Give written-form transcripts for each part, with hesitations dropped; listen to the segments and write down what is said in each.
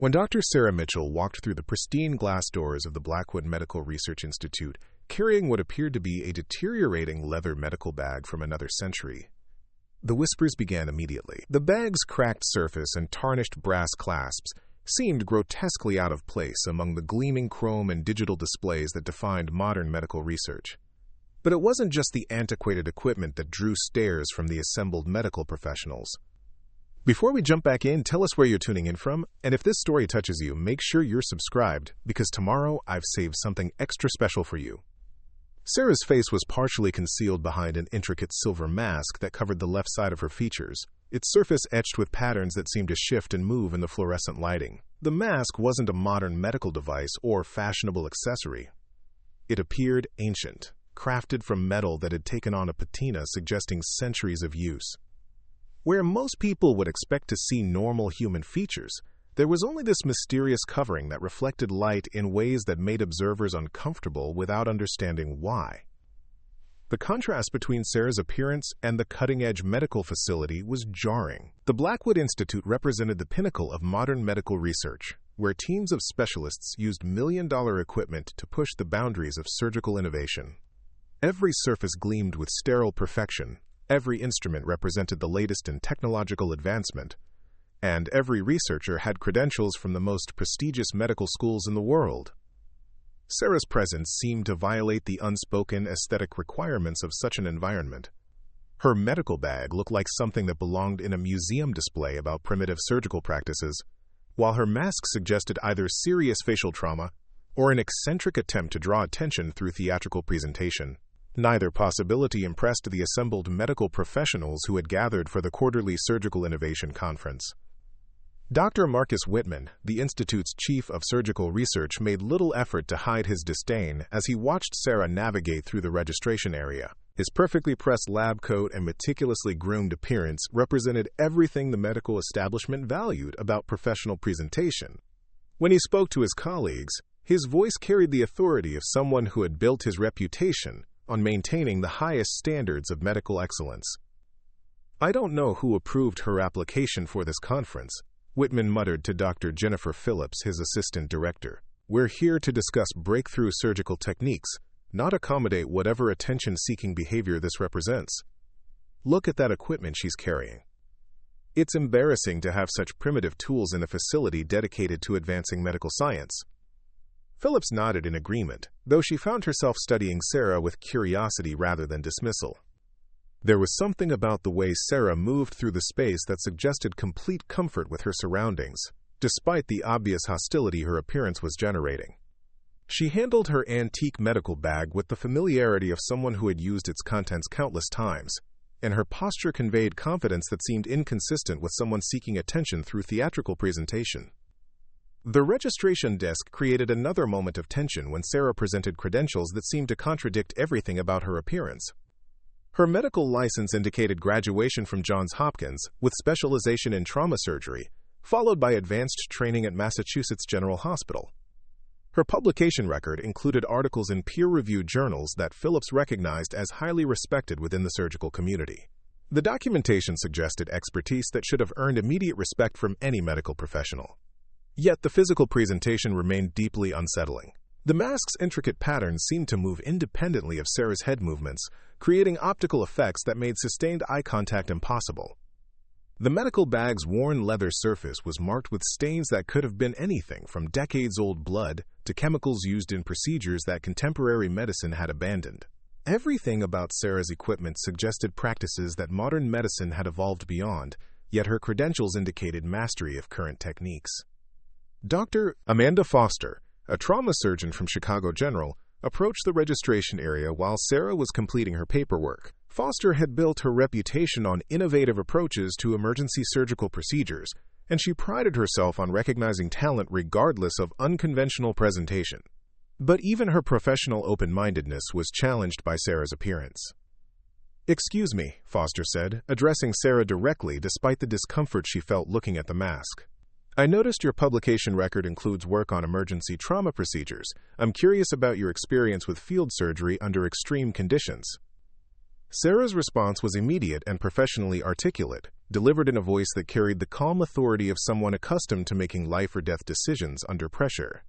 When Dr. Sarah Mitchell walked through the pristine glass doors of the Blackwood Medical Research Institute, carrying what appeared to be a deteriorating leather medical bag from another century, the whispers began immediately. The bag's cracked surface and tarnished brass clasps seemed grotesquely out of place among the gleaming chrome and digital displays that defined modern medical research. But it wasn't just the antiquated equipment that drew stares from the assembled medical professionals. Before we jump back in, tell us where you're tuning in from, and if this story touches you, make sure you're subscribed, because tomorrow I've saved something extra special for you. Sarah's face was partially concealed behind an intricate silver mask that covered the left side of her features, its surface etched with patterns that seemed to shift and move in the fluorescent lighting. The mask wasn't a modern medical device or fashionable accessory. It appeared ancient, crafted from metal that had taken on a patina suggesting centuries of use. Where most people would expect to see normal human features, there was only this mysterious covering that reflected light in ways that made observers uncomfortable without understanding why. The contrast between Sarah's appearance and the cutting-edge medical facility was jarring. The Blackwood Institute represented the pinnacle of modern medical research, where teams of specialists used million-dollar equipment to push the boundaries of surgical innovation. Every surface gleamed with sterile perfection, every instrument represented the latest in technological advancement, and every researcher had credentials from the most prestigious medical schools in the world. Sarah's presence seemed to violate the unspoken aesthetic requirements of such an environment. Her medical bag looked like something that belonged in a museum display about primitive surgical practices, while her mask suggested either serious facial trauma or an eccentric attempt to draw attention through theatrical presentation. Neither possibility impressed the assembled medical professionals who had gathered for the quarterly Surgical Innovation Conference. Dr. Marcus Whitman, the Institute's chief of surgical research, made little effort to hide his disdain as he watched Sarah navigate through the registration area. His perfectly pressed lab coat and meticulously groomed appearance represented everything the medical establishment valued about professional presentation. When he spoke to his colleagues, his voice carried the authority of someone who had built his reputation on maintaining the highest standards of medical excellence. "I don't know who approved her application for this conference," Whitman muttered to Dr. Jennifer Phillips, his assistant director. "We're here to discuss breakthrough surgical techniques, not accommodate whatever attention-seeking behavior this represents. Look at that equipment she's carrying. It's embarrassing to have such primitive tools in a facility dedicated to advancing medical science." Phillips nodded in agreement, though she found herself studying Sarah with curiosity rather than dismissal. There was something about the way Sarah moved through the space that suggested complete comfort with her surroundings, despite the obvious hostility her appearance was generating. She handled her antique medical bag with the familiarity of someone who had used its contents countless times, and her posture conveyed confidence that seemed inconsistent with someone seeking attention through theatrical presentation. The registration desk created another moment of tension when Sarah presented credentials that seemed to contradict everything about her appearance. Her medical license indicated graduation from Johns Hopkins with specialization in trauma surgery, followed by advanced training at Massachusetts General Hospital. Her publication record included articles in peer-reviewed journals that Phillips recognized as highly respected within the surgical community. The documentation suggested expertise that should have earned immediate respect from any medical professional. Yet the physical presentation remained deeply unsettling. The mask's intricate patterns seemed to move independently of Sarah's head movements, creating optical effects that made sustained eye contact impossible. The medical bag's worn leather surface was marked with stains that could have been anything from decades-old blood to chemicals used in procedures that contemporary medicine had abandoned. Everything about Sarah's equipment suggested practices that modern medicine had evolved beyond, yet her credentials indicated mastery of current techniques. Dr. Amanda Foster, a trauma surgeon from Chicago General, approached the registration area while Sarah was completing her paperwork. Foster had built her reputation on innovative approaches to emergency surgical procedures, and she prided herself on recognizing talent regardless of unconventional presentation. But even her professional open-mindedness was challenged by Sarah's appearance. "Excuse me," Foster said, addressing Sarah directly despite the discomfort she felt looking at the mask. "I noticed your publication record includes work on emergency trauma procedures. I'm curious about your experience with field surgery under extreme conditions." Sarah's response was immediate and professionally articulate, delivered in a voice that carried the calm authority of someone accustomed to making life-or-death decisions under pressure.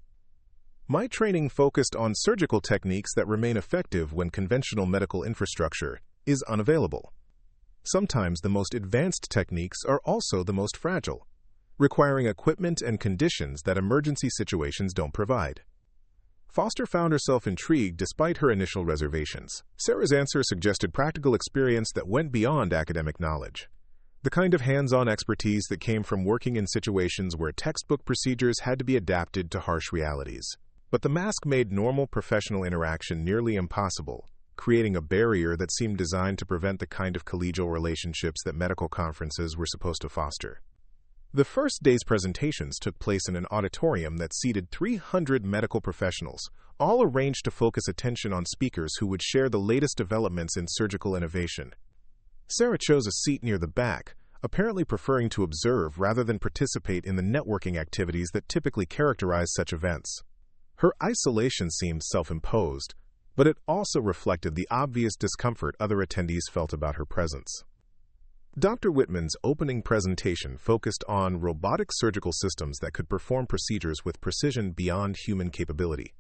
My training focused on surgical techniques that remain effective when conventional medical infrastructure is unavailable. Sometimes the most advanced techniques are also the most fragile, requiring equipment and conditions that emergency situations don't provide. Foster found herself intrigued despite her initial reservations. Sarah's answer suggested practical experience that went beyond academic knowledge, the kind of hands-on expertise that came from working in situations where textbook procedures had to be adapted to harsh realities. But the mask made normal professional interaction nearly impossible, creating a barrier that seemed designed to prevent the kind of collegial relationships that medical conferences were supposed to foster. The first day's presentations took place in an auditorium that seated 300 medical professionals, all arranged to focus attention on speakers who would share the latest developments in surgical innovation. Sarah chose a seat near the back, apparently preferring to observe rather than participate in the networking activities that typically characterize such events. Her isolation seemed self-imposed, but it also reflected the obvious discomfort other attendees felt about her presence. Dr. Whitman's opening presentation focused on robotic surgical systems that could perform procedures with precision beyond human capability.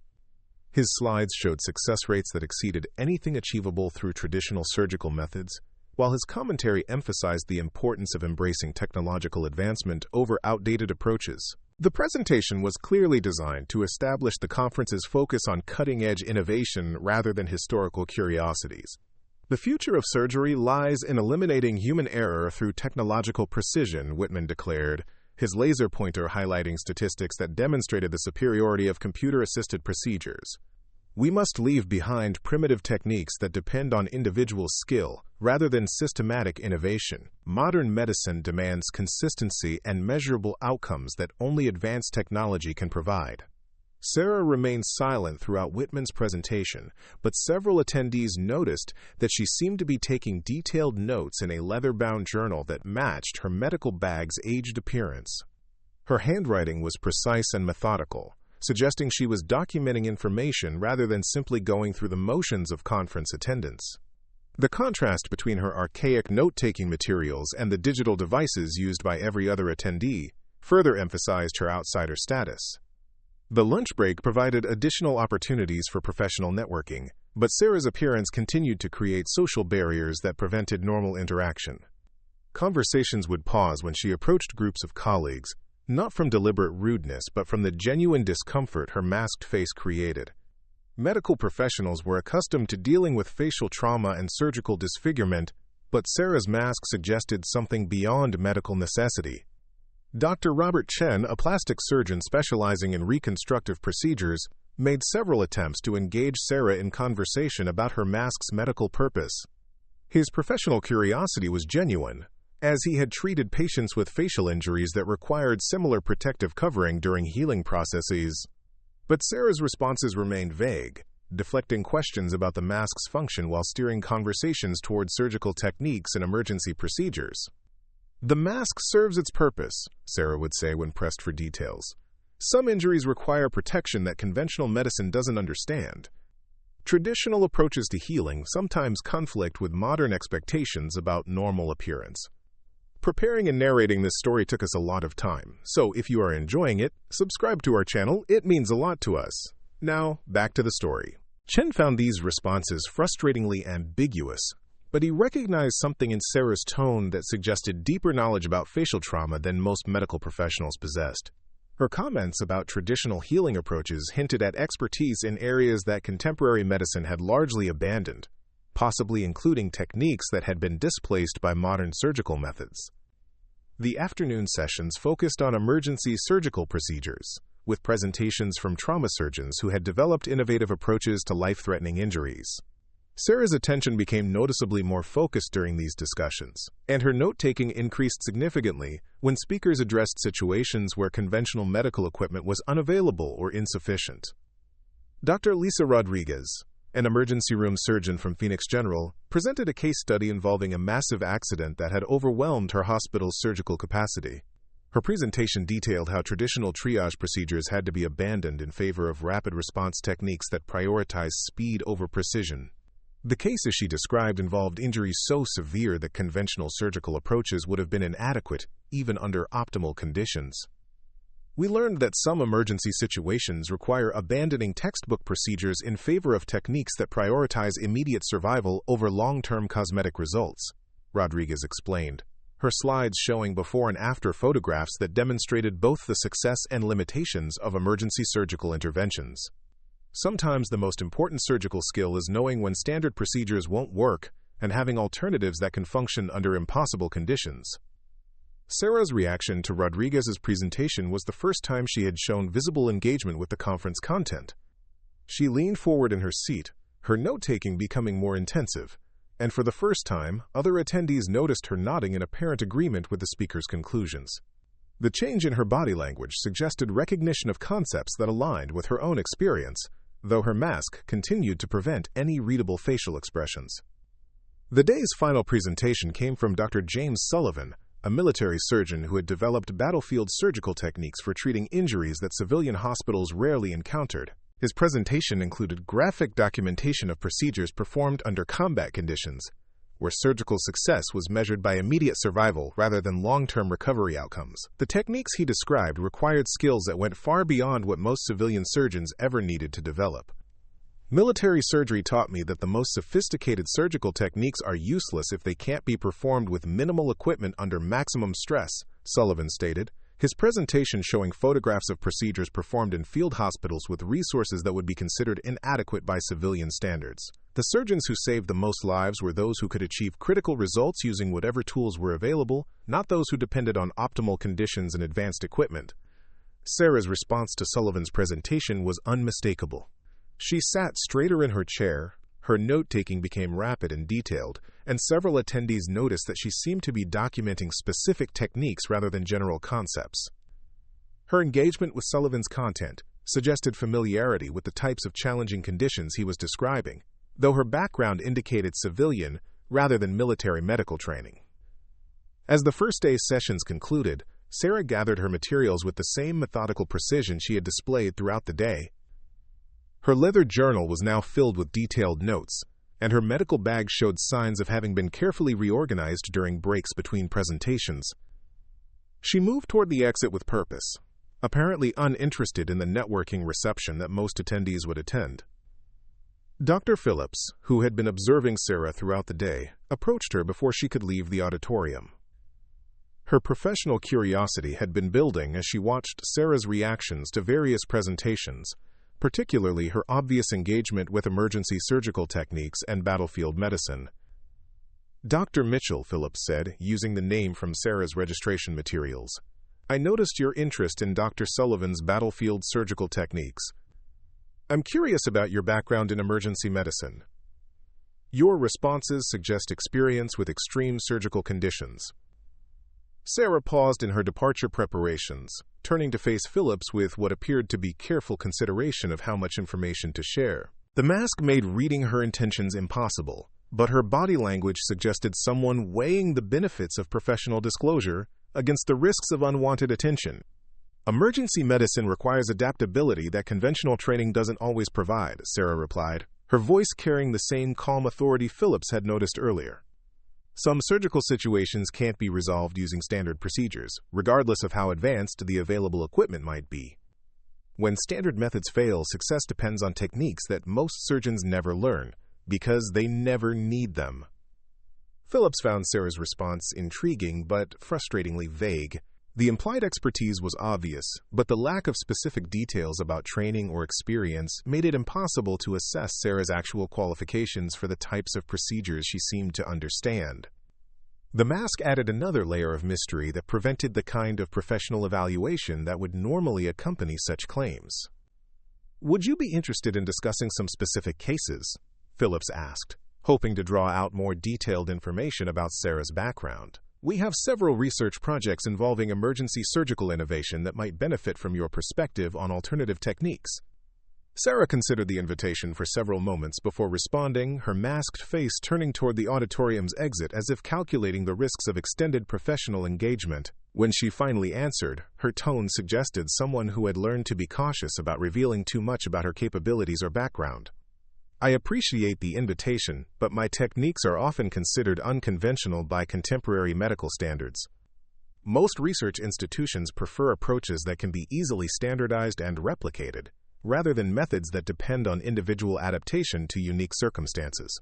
His slides showed success rates that exceeded anything achievable through traditional surgical methods, while his commentary emphasized the importance of embracing technological advancement over outdated approaches. The presentation was clearly designed to establish the conference's focus on cutting-edge innovation rather than historical curiosities. The future of surgery lies in eliminating human error through technological precision, Whitman declared, his laser pointer highlighting statistics that demonstrated the superiority of computer-assisted procedures. We must leave behind primitive techniques that depend on individual skill rather than systematic innovation. Modern medicine demands consistency and measurable outcomes that only advanced technology can provide. Sarah remained silent throughout Whitman's presentation, but several attendees noticed that she seemed to be taking detailed notes in a leather-bound journal that matched her medical bag's aged appearance. Her handwriting was precise and methodical, suggesting she was documenting information rather than simply going through the motions of conference attendance. The contrast between her archaic note-taking materials and the digital devices used by every other attendee further emphasized her outsider status. The lunch break provided additional opportunities for professional networking, but Sarah's appearance continued to create social barriers that prevented normal interaction. Conversations would pause when she approached groups of colleagues, not from deliberate rudeness but from the genuine discomfort her masked face created. Medical professionals were accustomed to dealing with facial trauma and surgical disfigurement, but Sarah's mask suggested something beyond medical necessity. Dr. Robert Chen, a plastic surgeon specializing in reconstructive procedures, made several attempts to engage Sarah in conversation about her mask's medical purpose. His professional curiosity was genuine, as he had treated patients with facial injuries that required similar protective covering during healing processes. But Sarah's responses remained vague, deflecting questions about the mask's function while steering conversations toward surgical techniques and emergency procedures. "The mask serves its purpose," Sarah would say when pressed for details. "Some injuries require protection that conventional medicine doesn't understand. Traditional approaches to healing sometimes conflict with modern expectations about normal appearance." Preparing and narrating this story took us a lot of time, so if you are enjoying it, subscribe to our channel. It means a lot to us. Now, back to the story. Chen found these responses frustratingly ambiguous, but he recognized something in Sarah's tone that suggested deeper knowledge about facial trauma than most medical professionals possessed. Her comments about traditional healing approaches hinted at expertise in areas that contemporary medicine had largely abandoned, possibly including techniques that had been displaced by modern surgical methods. The afternoon sessions focused on emergency surgical procedures, with presentations from trauma surgeons who had developed innovative approaches to life-threatening injuries. Sarah's attention became noticeably more focused during these discussions, and her note-taking increased significantly when speakers addressed situations where conventional medical equipment was unavailable or insufficient. Dr. Lisa Rodriguez, an emergency room surgeon from Phoenix General, presented a case study involving a massive accident that had overwhelmed her hospital's surgical capacity. Her presentation detailed how traditional triage procedures had to be abandoned in favor of rapid response techniques that prioritize speed over precision. The cases she described involved injuries so severe that conventional surgical approaches would have been inadequate, even under optimal conditions. We learned that some emergency situations require abandoning textbook procedures in favor of techniques that prioritize immediate survival over long-term cosmetic results, Rodriguez explained, her slides showing before and after photographs that demonstrated both the success and limitations of emergency surgical interventions. Sometimes the most important surgical skill is knowing when standard procedures won't work and having alternatives that can function under impossible conditions. Sarah's reaction to Rodriguez's presentation was the first time she had shown visible engagement with the conference content. She leaned forward in her seat, her note-taking becoming more intensive, and for the first time, other attendees noticed her nodding in apparent agreement with the speaker's conclusions. The change in her body language suggested recognition of concepts that aligned with her own experience, though her mask continued to prevent any readable facial expressions. The day's final presentation came from Dr. James Sullivan, a military surgeon who had developed battlefield surgical techniques for treating injuries that civilian hospitals rarely encountered. His presentation included graphic documentation of procedures performed under combat conditions, where surgical success was measured by immediate survival rather than long-term recovery outcomes. The techniques he described required skills that went far beyond what most civilian surgeons ever needed to develop. Military surgery taught me that the most sophisticated surgical techniques are useless if they can't be performed with minimal equipment under maximum stress, Sullivan stated, his presentation showing photographs of procedures performed in field hospitals with resources that would be considered inadequate by civilian standards. The surgeons who saved the most lives were those who could achieve critical results using whatever tools were available, not those who depended on optimal conditions and advanced equipment. Sarah's response to Sullivan's presentation was unmistakable. She sat straighter in her chair, her note-taking became rapid and detailed, and several attendees noticed that she seemed to be documenting specific techniques rather than general concepts. Her engagement with Sullivan's content suggested familiarity with the types of challenging conditions he was describing, though her background indicated civilian rather than military medical training. As the first day's sessions concluded, Sarah gathered her materials with the same methodical precision she had displayed throughout the day. Her leather journal was now filled with detailed notes, and her medical bag showed signs of having been carefully reorganized during breaks between presentations. She moved toward the exit with purpose, apparently uninterested in the networking reception that most attendees would attend. Dr. Phillips, who had been observing Sarah throughout the day, approached her before she could leave the auditorium. Her professional curiosity had been building as she watched Sarah's reactions to various presentations, particularly her obvious engagement with emergency surgical techniques and battlefield medicine. Dr. Mitchell, Phillips said, using the name from Sarah's registration materials, "I noticed your interest in Dr. Sullivan's battlefield surgical techniques. I'm curious about your background in emergency medicine. Your responses suggest experience with extreme surgical conditions." Sarah paused in her departure preparations, turning to face Phillips with what appeared to be careful consideration of how much information to share. The mask made reading her intentions impossible, but her body language suggested someone weighing the benefits of professional disclosure against the risks of unwanted attention. Emergency medicine requires adaptability that conventional training doesn't always provide, Sarah replied, her voice carrying the same calm authority Phillips had noticed earlier. Some surgical situations can't be resolved using standard procedures, regardless of how advanced the available equipment might be. When standard methods fail, success depends on techniques that most surgeons never learn, because they never need them. Phillips found Sarah's response intriguing but frustratingly vague. The implied expertise was obvious, but the lack of specific details about training or experience made it impossible to assess Sarah's actual qualifications for the types of procedures she seemed to understand. The mask added another layer of mystery that prevented the kind of professional evaluation that would normally accompany such claims. "Would you be interested in discussing some specific cases?" Phillips asked, hoping to draw out more detailed information about Sarah's background. "We have several research projects involving emergency surgical innovation that might benefit from your perspective on alternative techniques." Sarah considered the invitation for several moments before responding, her masked face turning toward the auditorium's exit as if calculating the risks of extended professional engagement. When she finally answered, her tone suggested someone who had learned to be cautious about revealing too much about her capabilities or background. I appreciate the invitation, but my techniques are often considered unconventional by contemporary medical standards. Most research institutions prefer approaches that can be easily standardized and replicated, rather than methods that depend on individual adaptation to unique circumstances.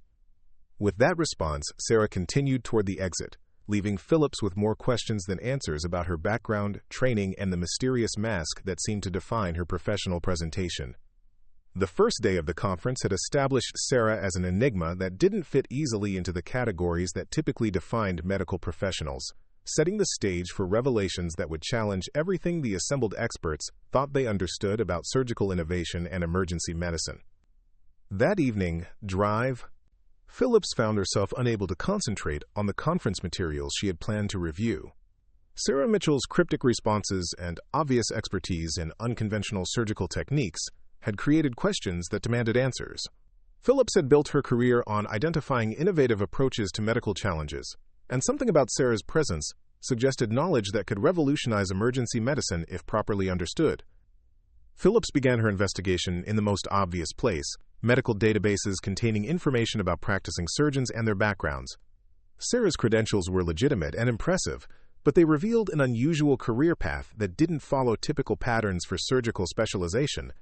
With that response, Sarah continued toward the exit, leaving Phillips with more questions than answers about her background, training, and the mysterious mask that seemed to define her professional presentation. The first day of the conference had established Sarah as an enigma that didn't fit easily into the categories that typically defined medical professionals, setting the stage for revelations that would challenge everything the assembled experts thought they understood about surgical innovation and emergency medicine. That evening, Phillips found herself unable to concentrate on the conference materials she had planned to review. Sarah Mitchell's cryptic responses and obvious expertise in unconventional surgical techniques had created questions that demanded answers. Phillips had built her career on identifying innovative approaches to medical challenges, and something about Sarah's presence suggested knowledge that could revolutionize emergency medicine if properly understood. Phillips began her investigation in the most obvious place: medical databases containing information about practicing surgeons and their backgrounds. Sarah's credentials were legitimate and impressive, but they revealed an unusual career path that didn't follow typical patterns for surgical specialization.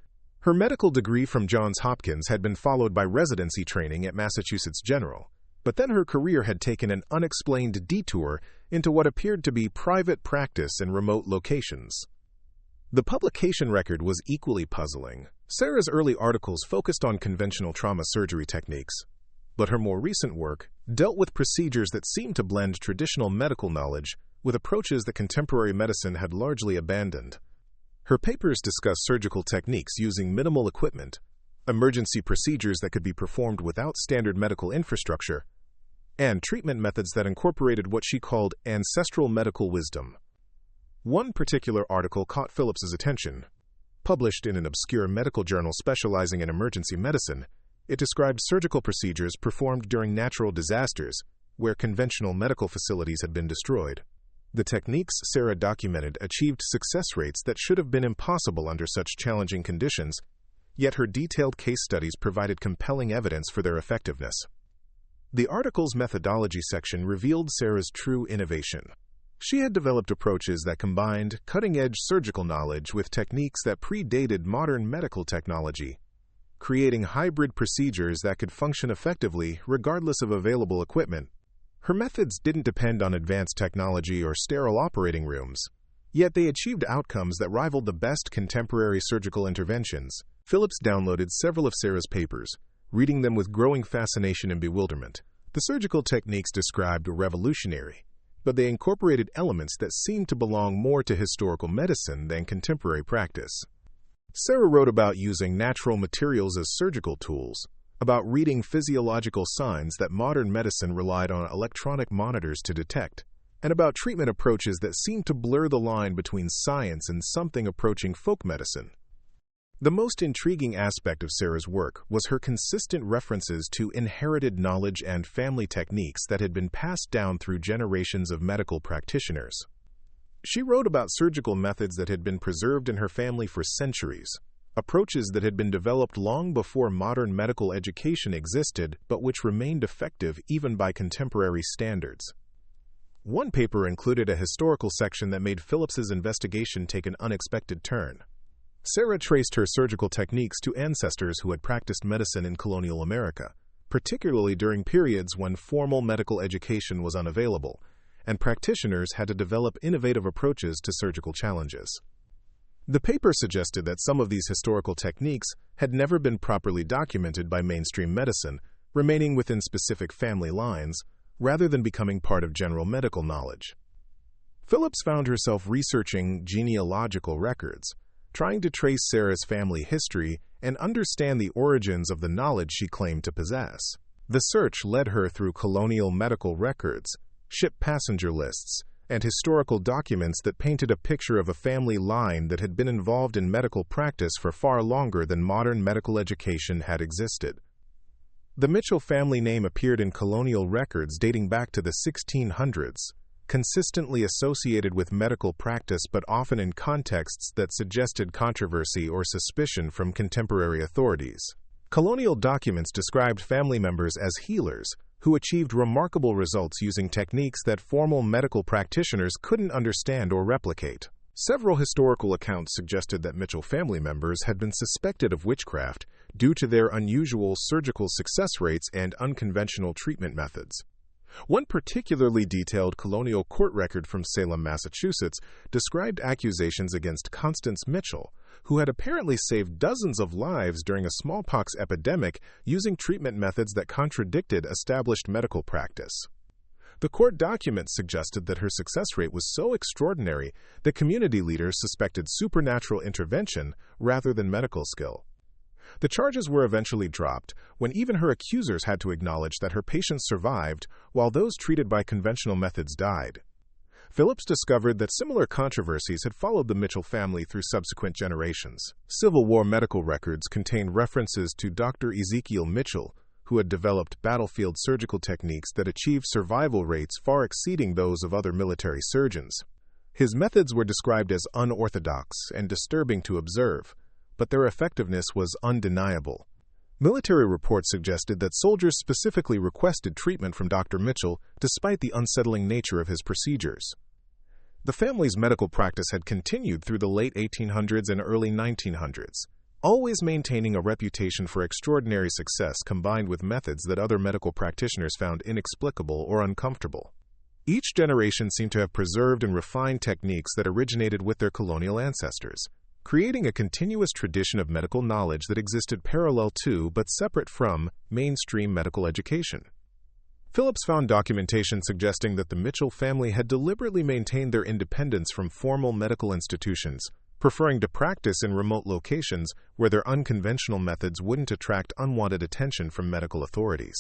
Her medical degree from Johns Hopkins had been followed by residency training at Massachusetts General, but then her career had taken an unexplained detour into what appeared to be private practice in remote locations. The publication record was equally puzzling. Sarah's early articles focused on conventional trauma surgery techniques, but her more recent work dealt with procedures that seemed to blend traditional medical knowledge with approaches that contemporary medicine had largely abandoned. Her papers discuss surgical techniques using minimal equipment, emergency procedures that could be performed without standard medical infrastructure, and treatment methods that incorporated what she called ancestral medical wisdom. One particular article caught Phillips's attention. Published in an obscure medical journal specializing in emergency medicine, it described surgical procedures performed during natural disasters, where conventional medical facilities had been destroyed. The techniques Sarah documented achieved success rates that should have been impossible under such challenging conditions, yet her detailed case studies provided compelling evidence for their effectiveness. The article's methodology section revealed Sarah's true innovation. She had developed approaches that combined cutting-edge surgical knowledge with techniques that predated modern medical technology, creating hybrid procedures that could function effectively regardless of available equipment. Her methods didn't depend on advanced technology or sterile operating rooms, yet they achieved outcomes that rivaled the best contemporary surgical interventions. Phillips downloaded several of Sarah's papers, reading them with growing fascination and bewilderment. The surgical techniques described were revolutionary, but they incorporated elements that seemed to belong more to historical medicine than contemporary practice. Sarah wrote about using natural materials as surgical tools, about reading physiological signs that modern medicine relied on electronic monitors to detect, and about treatment approaches that seemed to blur the line between science and something approaching folk medicine. The most intriguing aspect of Sarah's work was her consistent references to inherited knowledge and family techniques that had been passed down through generations of medical practitioners. She wrote about surgical methods that had been preserved in her family for centuries, approaches that had been developed long before modern medical education existed, but which remained effective even by contemporary standards. One paper included a historical section that made Phillips's investigation take an unexpected turn. Sarah traced her surgical techniques to ancestors who had practiced medicine in colonial America, particularly during periods when formal medical education was unavailable, and practitioners had to develop innovative approaches to surgical challenges. The paper suggested that some of these historical techniques had never been properly documented by mainstream medicine, remaining within specific family lines, rather than becoming part of general medical knowledge. Phillips found herself researching genealogical records, trying to trace Sarah's family history and understand the origins of the knowledge she claimed to possess. The search led her through colonial medical records, ship passenger lists, and historical documents that painted a picture of a family line that had been involved in medical practice for far longer than modern medical education had existed. The Mitchell family name appeared in colonial records dating back to the 1600s, consistently associated with medical practice but often in contexts that suggested controversy or suspicion from contemporary authorities. Colonial documents described family members as healers who achieved remarkable results using techniques that formal medical practitioners couldn't understand or replicate. Several historical accounts suggested that Mitchell family members had been suspected of witchcraft due to their unusual surgical success rates and unconventional treatment methods. One particularly detailed colonial court record from Salem, Massachusetts, described accusations against Constance Mitchell, who had apparently saved dozens of lives during a smallpox epidemic using treatment methods that contradicted established medical practice. The court documents suggested that her success rate was so extraordinary that community leaders suspected supernatural intervention rather than medical skill. The charges were eventually dropped when even her accusers had to acknowledge that her patients survived while those treated by conventional methods died. Phillips discovered that similar controversies had followed the Mitchell family through subsequent generations. Civil War medical records contain references to Dr. Ezekiel Mitchell, who had developed battlefield surgical techniques that achieved survival rates far exceeding those of other military surgeons. His methods were described as unorthodox and disturbing to observe, but their effectiveness was undeniable. Military reports suggested that soldiers specifically requested treatment from Dr. Mitchell despite the unsettling nature of his procedures. The family's medical practice had continued through the late 1800s and early 1900s, always maintaining a reputation for extraordinary success combined with methods that other medical practitioners found inexplicable or uncomfortable. Each generation seemed to have preserved and refined techniques that originated with their colonial ancestors, creating a continuous tradition of medical knowledge that existed parallel to, but separate from, mainstream medical education. Phillips found documentation suggesting that the Mitchell family had deliberately maintained their independence from formal medical institutions, preferring to practice in remote locations where their unconventional methods wouldn't attract unwanted attention from medical authorities.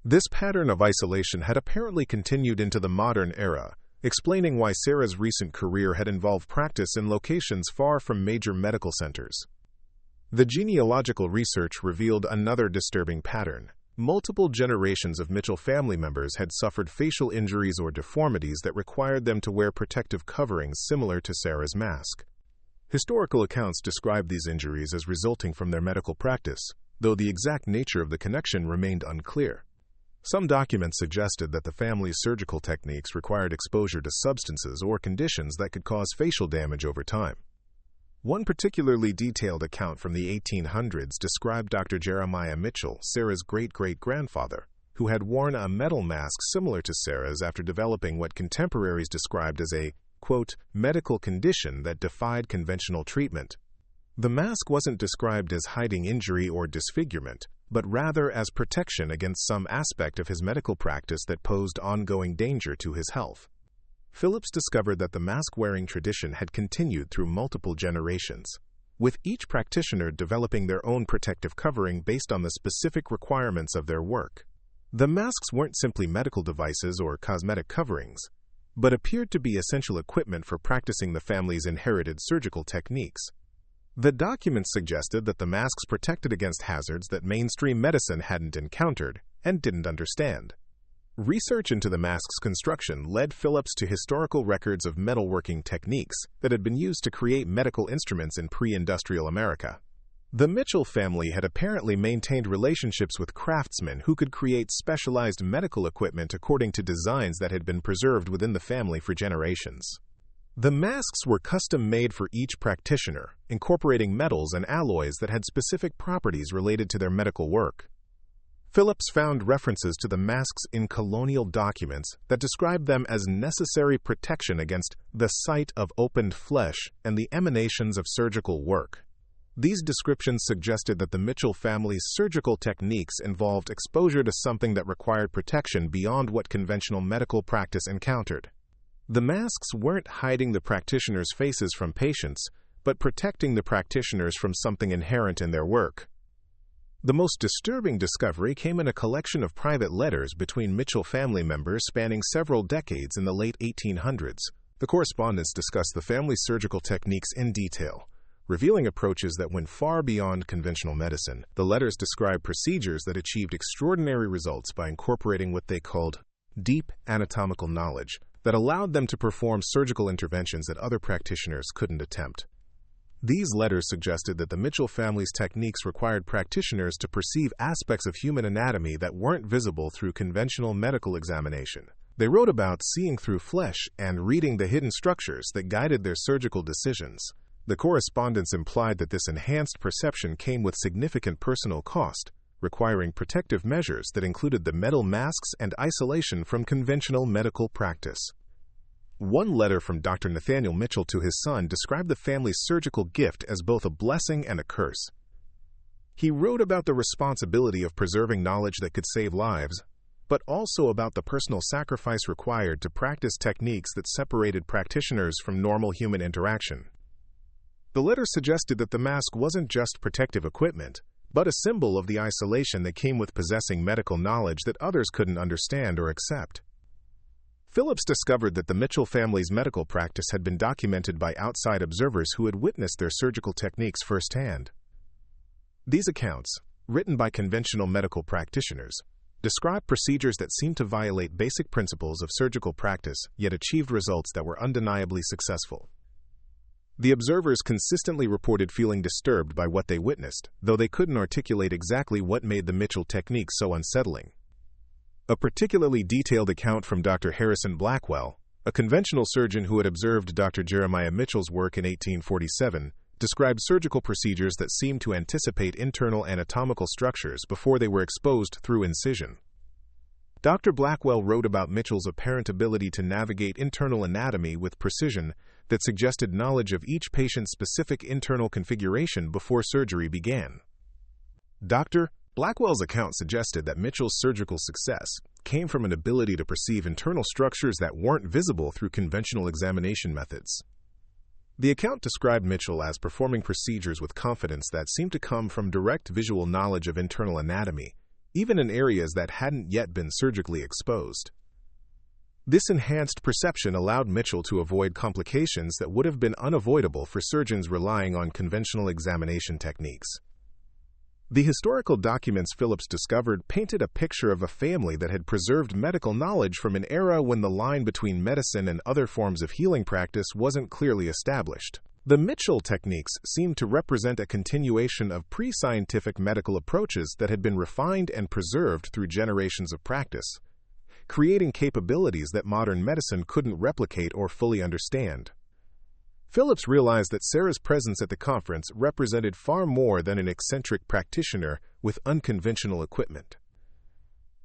This pattern of isolation had apparently continued into the modern era, explaining why Sarah's recent career had involved practice in locations far from major medical centers. The genealogical research revealed another disturbing pattern. Multiple generations of Mitchell family members had suffered facial injuries or deformities that required them to wear protective coverings similar to Sarah's mask. Historical accounts describe these injuries as resulting from their medical practice, though the exact nature of the connection remained unclear. Some documents suggested that the family's surgical techniques required exposure to substances or conditions that could cause facial damage over time. One particularly detailed account from the 1800s described Dr. Jeremiah Mitchell, Sarah's great-great-grandfather, who had worn a metal mask similar to Sarah's after developing what contemporaries described as a, quote, medical condition that defied conventional treatment. The mask wasn't described as hiding injury or disfigurement, but rather as protection against some aspect of his medical practice that posed ongoing danger to his health. Phillips discovered that the mask-wearing tradition had continued through multiple generations, with each practitioner developing their own protective covering based on the specific requirements of their work. The masks weren't simply medical devices or cosmetic coverings, but appeared to be essential equipment for practicing the family's inherited surgical techniques. The documents suggested that the masks protected against hazards that mainstream medicine hadn't encountered and didn't understand. Research into the mask's construction led Phillips to historical records of metalworking techniques that had been used to create medical instruments in pre-industrial America. The Mitchell family had apparently maintained relationships with craftsmen who could create specialized medical equipment according to designs that had been preserved within the family for generations. The masks were custom-made for each practitioner, incorporating metals and alloys that had specific properties related to their medical work. Phillips found references to the masks in colonial documents that described them as necessary protection against the sight of opened flesh and the emanations of surgical work. These descriptions suggested that the Mitchell family's surgical techniques involved exposure to something that required protection beyond what conventional medical practice encountered. The masks weren't hiding the practitioners' faces from patients, but protecting the practitioners from something inherent in their work. The most disturbing discovery came in a collection of private letters between Mitchell family members spanning several decades in the late 1800s. The correspondence discussed the family's surgical techniques in detail, revealing approaches that went far beyond conventional medicine. The letters described procedures that achieved extraordinary results by incorporating what they called deep anatomical knowledge that allowed them to perform surgical interventions that other practitioners couldn't attempt. These letters suggested that the Mitchell family's techniques required practitioners to perceive aspects of human anatomy that weren't visible through conventional medical examination. They wrote about seeing through flesh and reading the hidden structures that guided their surgical decisions. The correspondence implied that this enhanced perception came with significant personal cost, requiring protective measures that included the metal masks and isolation from conventional medical practice. One letter from Dr. Nathaniel Mitchell to his son described the family's surgical gift as both a blessing and a curse. He wrote about the responsibility of preserving knowledge that could save lives, but also about the personal sacrifice required to practice techniques that separated practitioners from normal human interaction. The letter suggested that the mask wasn't just protective equipment, but a symbol of the isolation that came with possessing medical knowledge that others couldn't understand or accept. Phillips discovered that the Mitchell family's medical practice had been documented by outside observers who had witnessed their surgical techniques firsthand. These accounts, written by conventional medical practitioners, describe procedures that seemed to violate basic principles of surgical practice, yet achieved results that were undeniably successful. The observers consistently reported feeling disturbed by what they witnessed, though they couldn't articulate exactly what made the Mitchell technique so unsettling. A particularly detailed account from Dr. Harrison Blackwell, a conventional surgeon who had observed Dr. Jeremiah Mitchell's work in 1847, described surgical procedures that seemed to anticipate internal anatomical structures before they were exposed through incision. Dr. Blackwell wrote about Mitchell's apparent ability to navigate internal anatomy with precision that suggested knowledge of each patient's specific internal configuration before surgery began. Dr. Blackwell's account suggested that Mitchell's surgical success came from an ability to perceive internal structures that weren't visible through conventional examination methods. The account described Mitchell as performing procedures with confidence that seemed to come from direct visual knowledge of internal anatomy, even in areas that hadn't yet been surgically exposed. This enhanced perception allowed Mitchell to avoid complications that would have been unavoidable for surgeons relying on conventional examination techniques. The historical documents Phillips discovered painted a picture of a family that had preserved medical knowledge from an era when the line between medicine and other forms of healing practice wasn't clearly established. The Mitchell techniques seemed to represent a continuation of pre-scientific medical approaches that had been refined and preserved through generations of practice, creating capabilities that modern medicine couldn't replicate or fully understand. Phillips realized that Sarah's presence at the conference represented far more than an eccentric practitioner with unconventional equipment.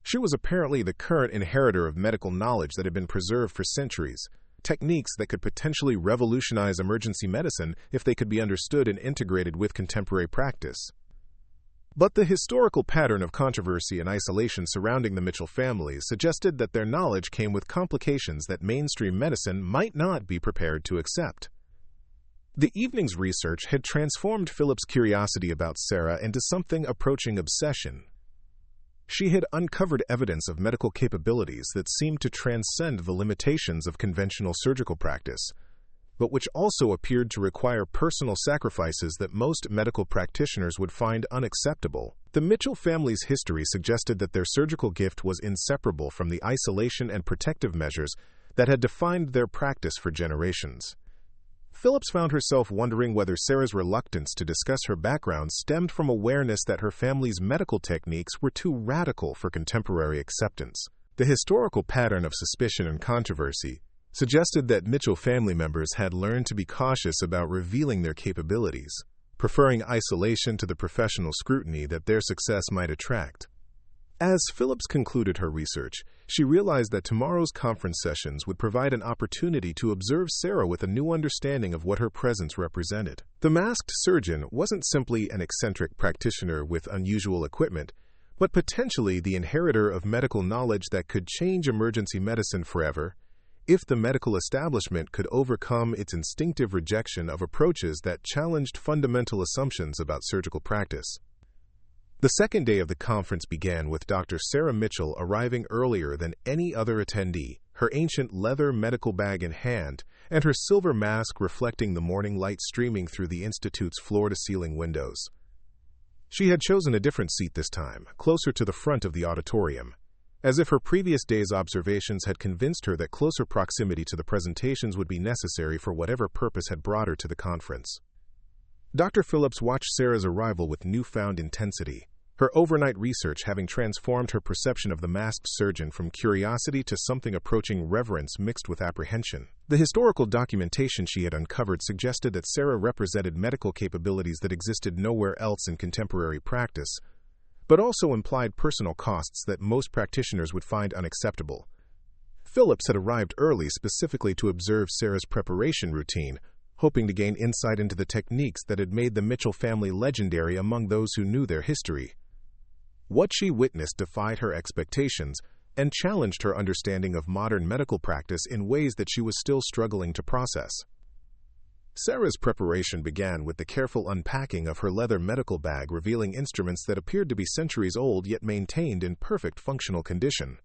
She was apparently the current inheritor of medical knowledge that had been preserved for centuries, techniques that could potentially revolutionize emergency medicine if they could be understood and integrated with contemporary practice. But the historical pattern of controversy and isolation surrounding the Mitchell family suggested that their knowledge came with complications that mainstream medicine might not be prepared to accept. The evening's research had transformed Philip's curiosity about Sarah into something approaching obsession. She had uncovered evidence of medical capabilities that seemed to transcend the limitations of conventional surgical practice, but which also appeared to require personal sacrifices that most medical practitioners would find unacceptable. The Mitchell family's history suggested that their surgical gift was inseparable from the isolation and protective measures that had defined their practice for generations. Phillips found herself wondering whether Sarah's reluctance to discuss her background stemmed from awareness that her family's medical techniques were too radical for contemporary acceptance. The historical pattern of suspicion and controversy suggested that Mitchell family members had learned to be cautious about revealing their capabilities, preferring isolation to the professional scrutiny that their success might attract. As Phillips concluded her research, she realized that tomorrow's conference sessions would provide an opportunity to observe Sarah with a new understanding of what her presence represented. The masked surgeon wasn't simply an eccentric practitioner with unusual equipment, but potentially the inheritor of medical knowledge that could change emergency medicine forever, if the medical establishment could overcome its instinctive rejection of approaches that challenged fundamental assumptions about surgical practice. The second day of the conference began with Dr. Sarah Mitchell arriving earlier than any other attendee, her ancient leather medical bag in hand, and her silver mask reflecting the morning light streaming through the Institute's floor-to-ceiling windows. She had chosen a different seat this time, closer to the front of the auditorium, as if her previous day's observations had convinced her that closer proximity to the presentations would be necessary for whatever purpose had brought her to the conference. Dr. Phillips watched Sarah's arrival with newfound intensity, her overnight research having transformed her perception of the masked surgeon from curiosity to something approaching reverence mixed with apprehension. The historical documentation she had uncovered suggested that Sarah represented medical capabilities that existed nowhere else in contemporary practice, but also implied personal costs that most practitioners would find unacceptable. Phillips had arrived early specifically to observe Sarah's preparation routine, hoping to gain insight into the techniques that had made the Mitchell family legendary among those who knew their history. What she witnessed defied her expectations and challenged her understanding of modern medical practice in ways that she was still struggling to process. Sarah's preparation began with the careful unpacking of her leather medical bag, revealing instruments that appeared to be centuries old yet maintained in perfect functional condition.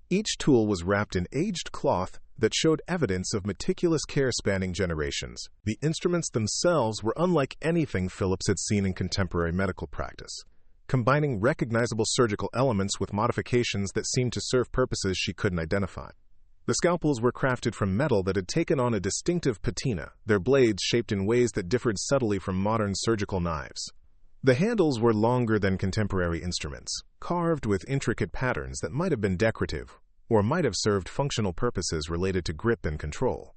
Each tool was wrapped in aged cloth that showed evidence of meticulous care spanning generations. The instruments themselves were unlike anything Phillips had seen in contemporary medical practice, combining recognizable surgical elements with modifications that seemed to serve purposes she couldn't identify. The scalpels were crafted from metal that had taken on a distinctive patina, their blades shaped in ways that differed subtly from modern surgical knives. The handles were longer than contemporary instruments, carved with intricate patterns that might have been decorative or might have served functional purposes related to grip and control.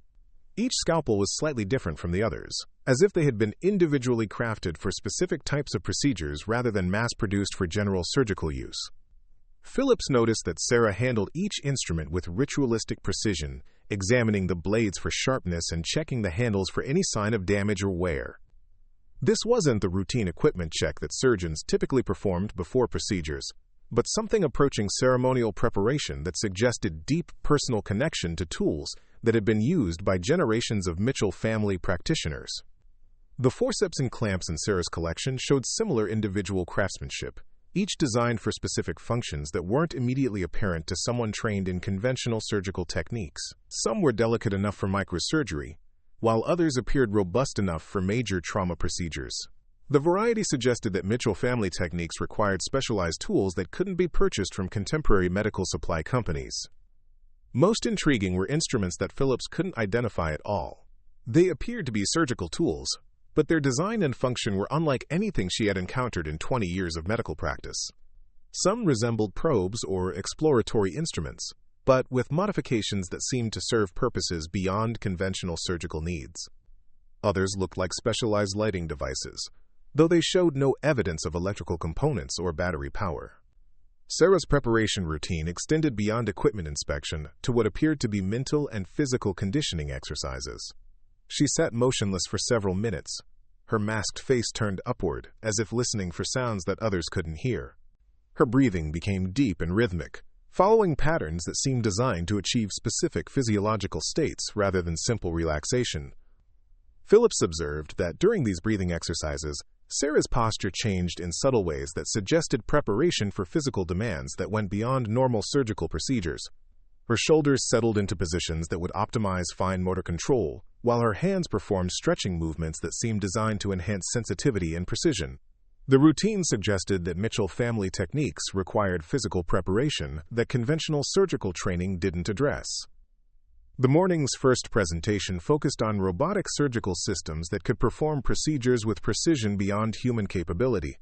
Each scalpel was slightly different from the others, as if they had been individually crafted for specific types of procedures rather than mass-produced for general surgical use. Phillips noticed that Sarah handled each instrument with ritualistic precision, examining the blades for sharpness and checking the handles for any sign of damage or wear. This wasn't the routine equipment check that surgeons typically performed before procedures, but something approaching ceremonial preparation that suggested deep personal connection to tools that had been used by generations of Mitchell family practitioners. The forceps and clamps in Sarah's collection showed similar individual craftsmanship, each designed for specific functions that weren't immediately apparent to someone trained in conventional surgical techniques. Some were delicate enough for microsurgery, while others appeared robust enough for major trauma procedures. The variety suggested that Mitchell family techniques required specialized tools that couldn't be purchased from contemporary medical supply companies. Most intriguing were instruments that Phillips couldn't identify at all. They appeared to be surgical tools, but their design and function were unlike anything she had encountered in 20 years of medical practice. Some resembled probes or exploratory instruments, but with modifications that seemed to serve purposes beyond conventional surgical needs. Others looked like specialized lighting devices, though they showed no evidence of electrical components or battery power. Sarah's preparation routine extended beyond equipment inspection to what appeared to be mental and physical conditioning exercises. She sat motionless for several minutes, her masked face turned upward, as if listening for sounds that others couldn't hear. Her breathing became deep and rhythmic, following patterns that seemed designed to achieve specific physiological states rather than simple relaxation. Phillips observed that during these breathing exercises, Sarah's posture changed in subtle ways that suggested preparation for physical demands that went beyond normal surgical procedures. Her shoulders settled into positions that would optimize fine motor control, while her hands performed stretching movements that seemed designed to enhance sensitivity and precision. The routine suggested that Mitchell family techniques required physical preparation that conventional surgical training didn't address. The morning's first presentation focused on robotic surgical systems that could perform procedures with precision beyond human capability.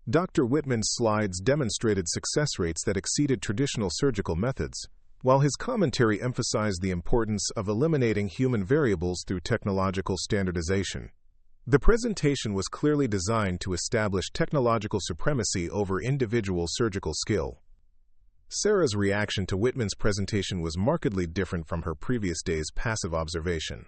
Dr. Whitman's slides demonstrated success rates that exceeded traditional surgical methods, while his commentary emphasized the importance of eliminating human variables through technological standardization. The presentation was clearly designed to establish technological supremacy over individual surgical skill. Sarah's reaction to Whitman's presentation was markedly different from her previous day's passive observation.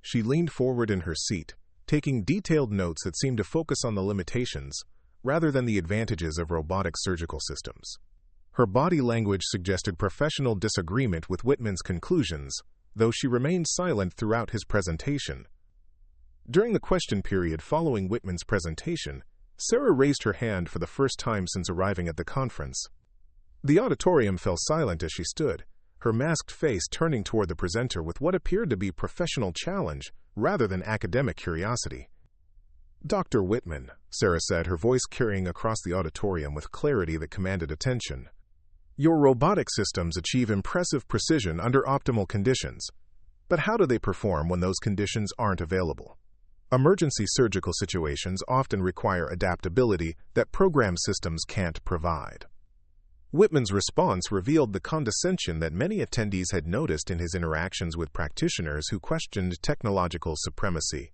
She leaned forward in her seat, taking detailed notes that seemed to focus on the limitations, rather than the advantages of robotic surgical systems. Her body language suggested professional disagreement with Whitman's conclusions, though she remained silent throughout his presentation. During the question period following Whitman's presentation, Sarah raised her hand for the first time since arriving at the conference. The auditorium fell silent as she stood, her masked face turning toward the presenter with what appeared to be professional challenge rather than academic curiosity. "Dr. Whitman," Sarah said, her voice carrying across the auditorium with clarity that commanded attention. "Your robotic systems achieve impressive precision under optimal conditions, but how do they perform when those conditions aren't available? Emergency surgical situations often require adaptability that program systems can't provide. Whitman's response revealed the condescension that many attendees had noticed in his interactions with practitioners who questioned technological supremacy.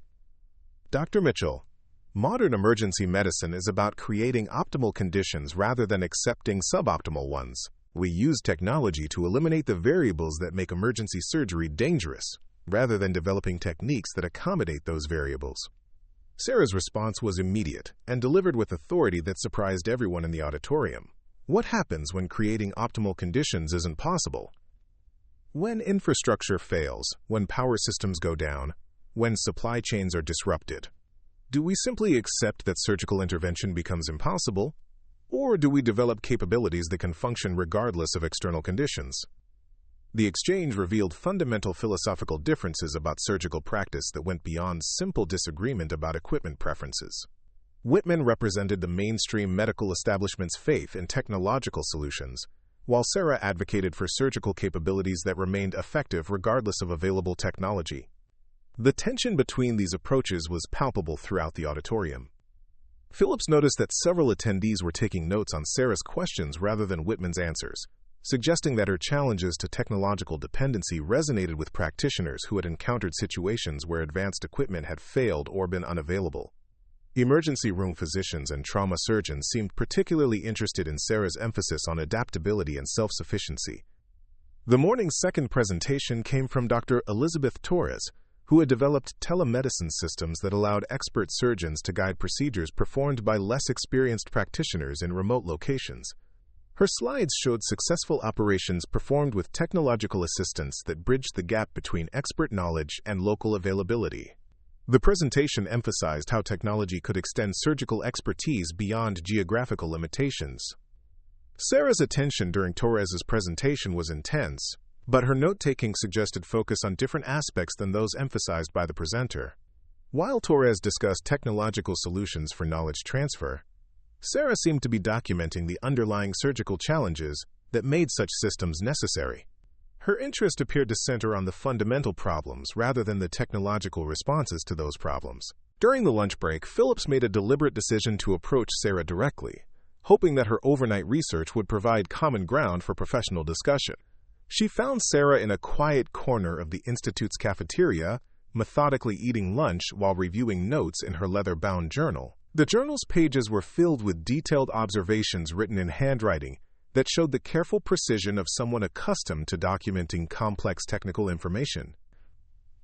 Dr. Mitchell, modern emergency medicine is about creating optimal conditions rather than accepting suboptimal ones. We use technology to eliminate the variables that make emergency surgery dangerous, rather than developing techniques that accommodate those variables. Sarah's response was immediate and delivered with authority that surprised everyone in the auditorium. What happens when creating optimal conditions isn't possible? When infrastructure fails, when power systems go down, when supply chains are disrupted, do we simply accept that surgical intervention becomes impossible, or do we develop capabilities that can function regardless of external conditions? The exchange revealed fundamental philosophical differences about surgical practice that went beyond simple disagreement about equipment preferences. Whitman represented the mainstream medical establishment's faith in technological solutions, while Sarah advocated for surgical capabilities that remained effective regardless of available technology. The tension between these approaches was palpable throughout the auditorium. Phillips noticed that several attendees were taking notes on Sarah's questions rather than Whitman's answers, suggesting that her challenges to technological dependency resonated with practitioners who had encountered situations where advanced equipment had failed or been unavailable. Emergency room physicians and trauma surgeons seemed particularly interested in Sarah's emphasis on adaptability and self-sufficiency. The morning's second presentation came from Dr. Elizabeth Torres, who had developed telemedicine systems that allowed expert surgeons to guide procedures performed by less experienced practitioners in remote locations. Her slides showed successful operations performed with technological assistance that bridged the gap between expert knowledge and local availability. The presentation emphasized how technology could extend surgical expertise beyond geographical limitations. Sarah's attention during Torres's presentation was intense, but her note-taking suggested focus on different aspects than those emphasized by the presenter. While Torres discussed technological solutions for knowledge transfer, Sarah seemed to be documenting the underlying surgical challenges that made such systems necessary. Her interest appeared to center on the fundamental problems rather than the technological responses to those problems. During the lunch break, Phillips made a deliberate decision to approach Sarah directly, hoping that her overnight research would provide common ground for professional discussion. She found Sarah in a quiet corner of the Institute's cafeteria, methodically eating lunch while reviewing notes in her leather-bound journal. The journal's pages were filled with detailed observations written in handwriting that showed the careful precision of someone accustomed to documenting complex technical information.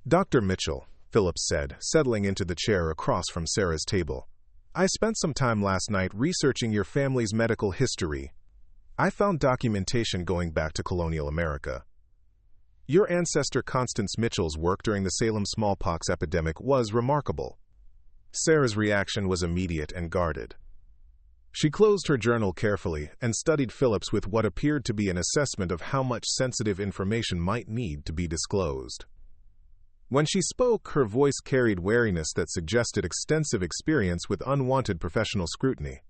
Dr. Mitchell, Phillips said, settling into the chair across from Sarah's table, I spent some time last night researching your family's medical history. I found documentation going back to colonial America. Your ancestor Constance Mitchell's work during the Salem smallpox epidemic was remarkable. Sarah's reaction was immediate and guarded. She closed her journal carefully and studied Phillips with what appeared to be an assessment of how much sensitive information might need to be disclosed. When she spoke, her voice carried wariness that suggested extensive experience with unwanted professional scrutiny.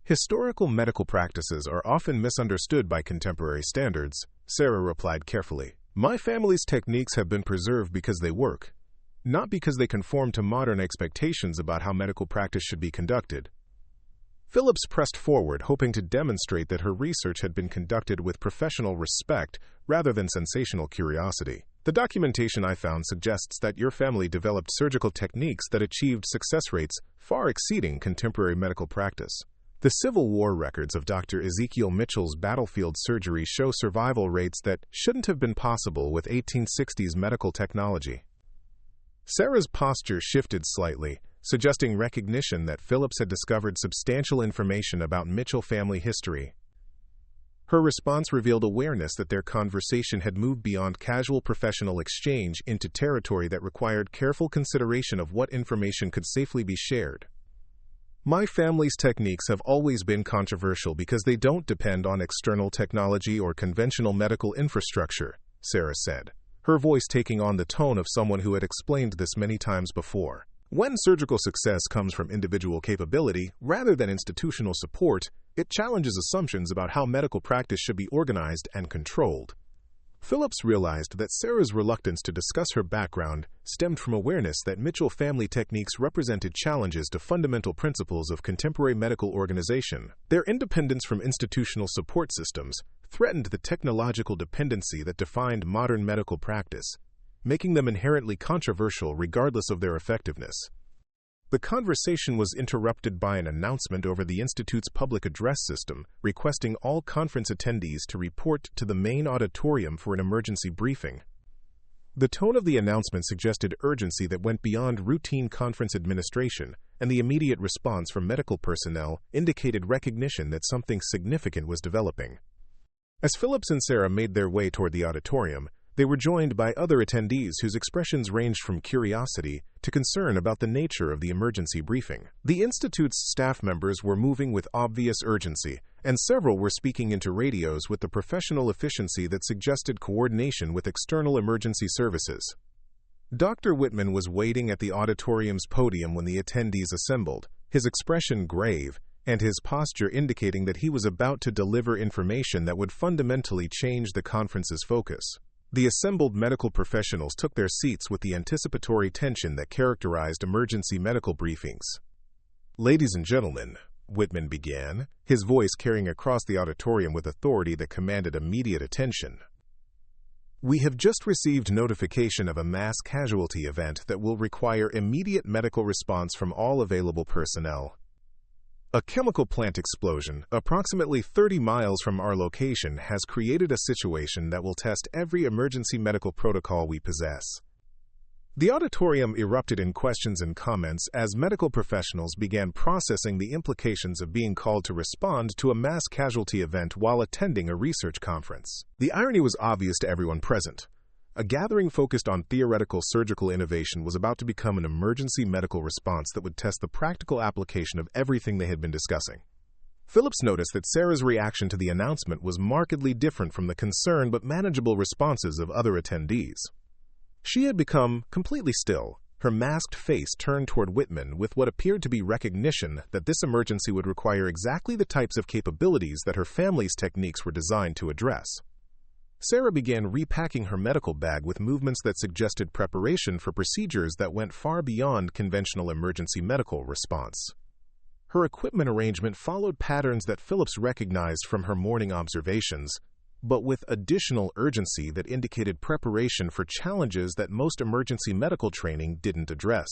Historical medical practices are often misunderstood by contemporary standards, Sarah replied carefully. My family's techniques have been preserved because they work, not because they conform to modern expectations about how medical practice should be conducted. Phillips pressed forward, hoping to demonstrate that her research had been conducted with professional respect rather than sensational curiosity. The documentation I found suggests that your family developed surgical techniques that achieved success rates far exceeding contemporary medical practice. The Civil War records of Dr. Ezekiel Mitchell's battlefield surgery show survival rates that shouldn't have been possible with 1860s medical technology. Sarah's posture shifted slightly, suggesting recognition that Phillips had discovered substantial information about Mitchell family history. Her response revealed awareness that their conversation had moved beyond casual professional exchange into territory that required careful consideration of what information could safely be shared. My family's techniques have always been controversial because they don't depend on external technology or conventional medical infrastructure, Sarah said, her voice taking on the tone of someone who had explained this many times before. When surgical success comes from individual capability rather than institutional support, it challenges assumptions about how medical practice should be organized and controlled. Phillips realized that Sarah's reluctance to discuss her background stemmed from awareness that Mitchell family techniques represented challenges to fundamental principles of contemporary medical organization. Their independence from institutional support systems threatened the technological dependency that defined modern medical practice, making them inherently controversial regardless of their effectiveness. The conversation was interrupted by an announcement over the Institute's public address system, requesting all conference attendees to report to the main auditorium for an emergency briefing. The tone of the announcement suggested urgency that went beyond routine conference administration, and the immediate response from medical personnel indicated recognition that something significant was developing. As Phillips and Sarah made their way toward the auditorium, they were joined by other attendees whose expressions ranged from curiosity to concern about the nature of the emergency briefing. The Institute's staff members were moving with obvious urgency, and several were speaking into radios with the professional efficiency that suggested coordination with external emergency services. Dr. Whitman was waiting at the auditorium's podium when the attendees assembled, his expression grave, and his posture indicating that he was about to deliver information that would fundamentally change the conference's focus. The assembled medical professionals took their seats with the anticipatory tension that characterized emergency medical briefings. "Ladies and gentlemen," Whitman began, his voice carrying across the auditorium with authority that commanded immediate attention. "We have just received notification of a mass casualty event that will require immediate medical response from all available personnel. A chemical plant explosion, approximately 30 miles from our location, has created a situation that will test every emergency medical protocol we possess." The auditorium erupted in questions and comments as medical professionals began processing the implications of being called to respond to a mass casualty event while attending a research conference. The irony was obvious to everyone present. A gathering focused on theoretical surgical innovation was about to become an emergency medical response that would test the practical application of everything they had been discussing. Phillips noticed that Sarah's reaction to the announcement was markedly different from the concerned but manageable responses of other attendees. She had become completely still, her masked face turned toward Whitman with what appeared to be recognition that this emergency would require exactly the types of capabilities that her family's techniques were designed to address. Sarah began repacking her medical bag with movements that suggested preparation for procedures that went far beyond conventional emergency medical response. Her equipment arrangement followed patterns that Phillips recognized from her morning observations, but with additional urgency that indicated preparation for challenges that most emergency medical training didn't address.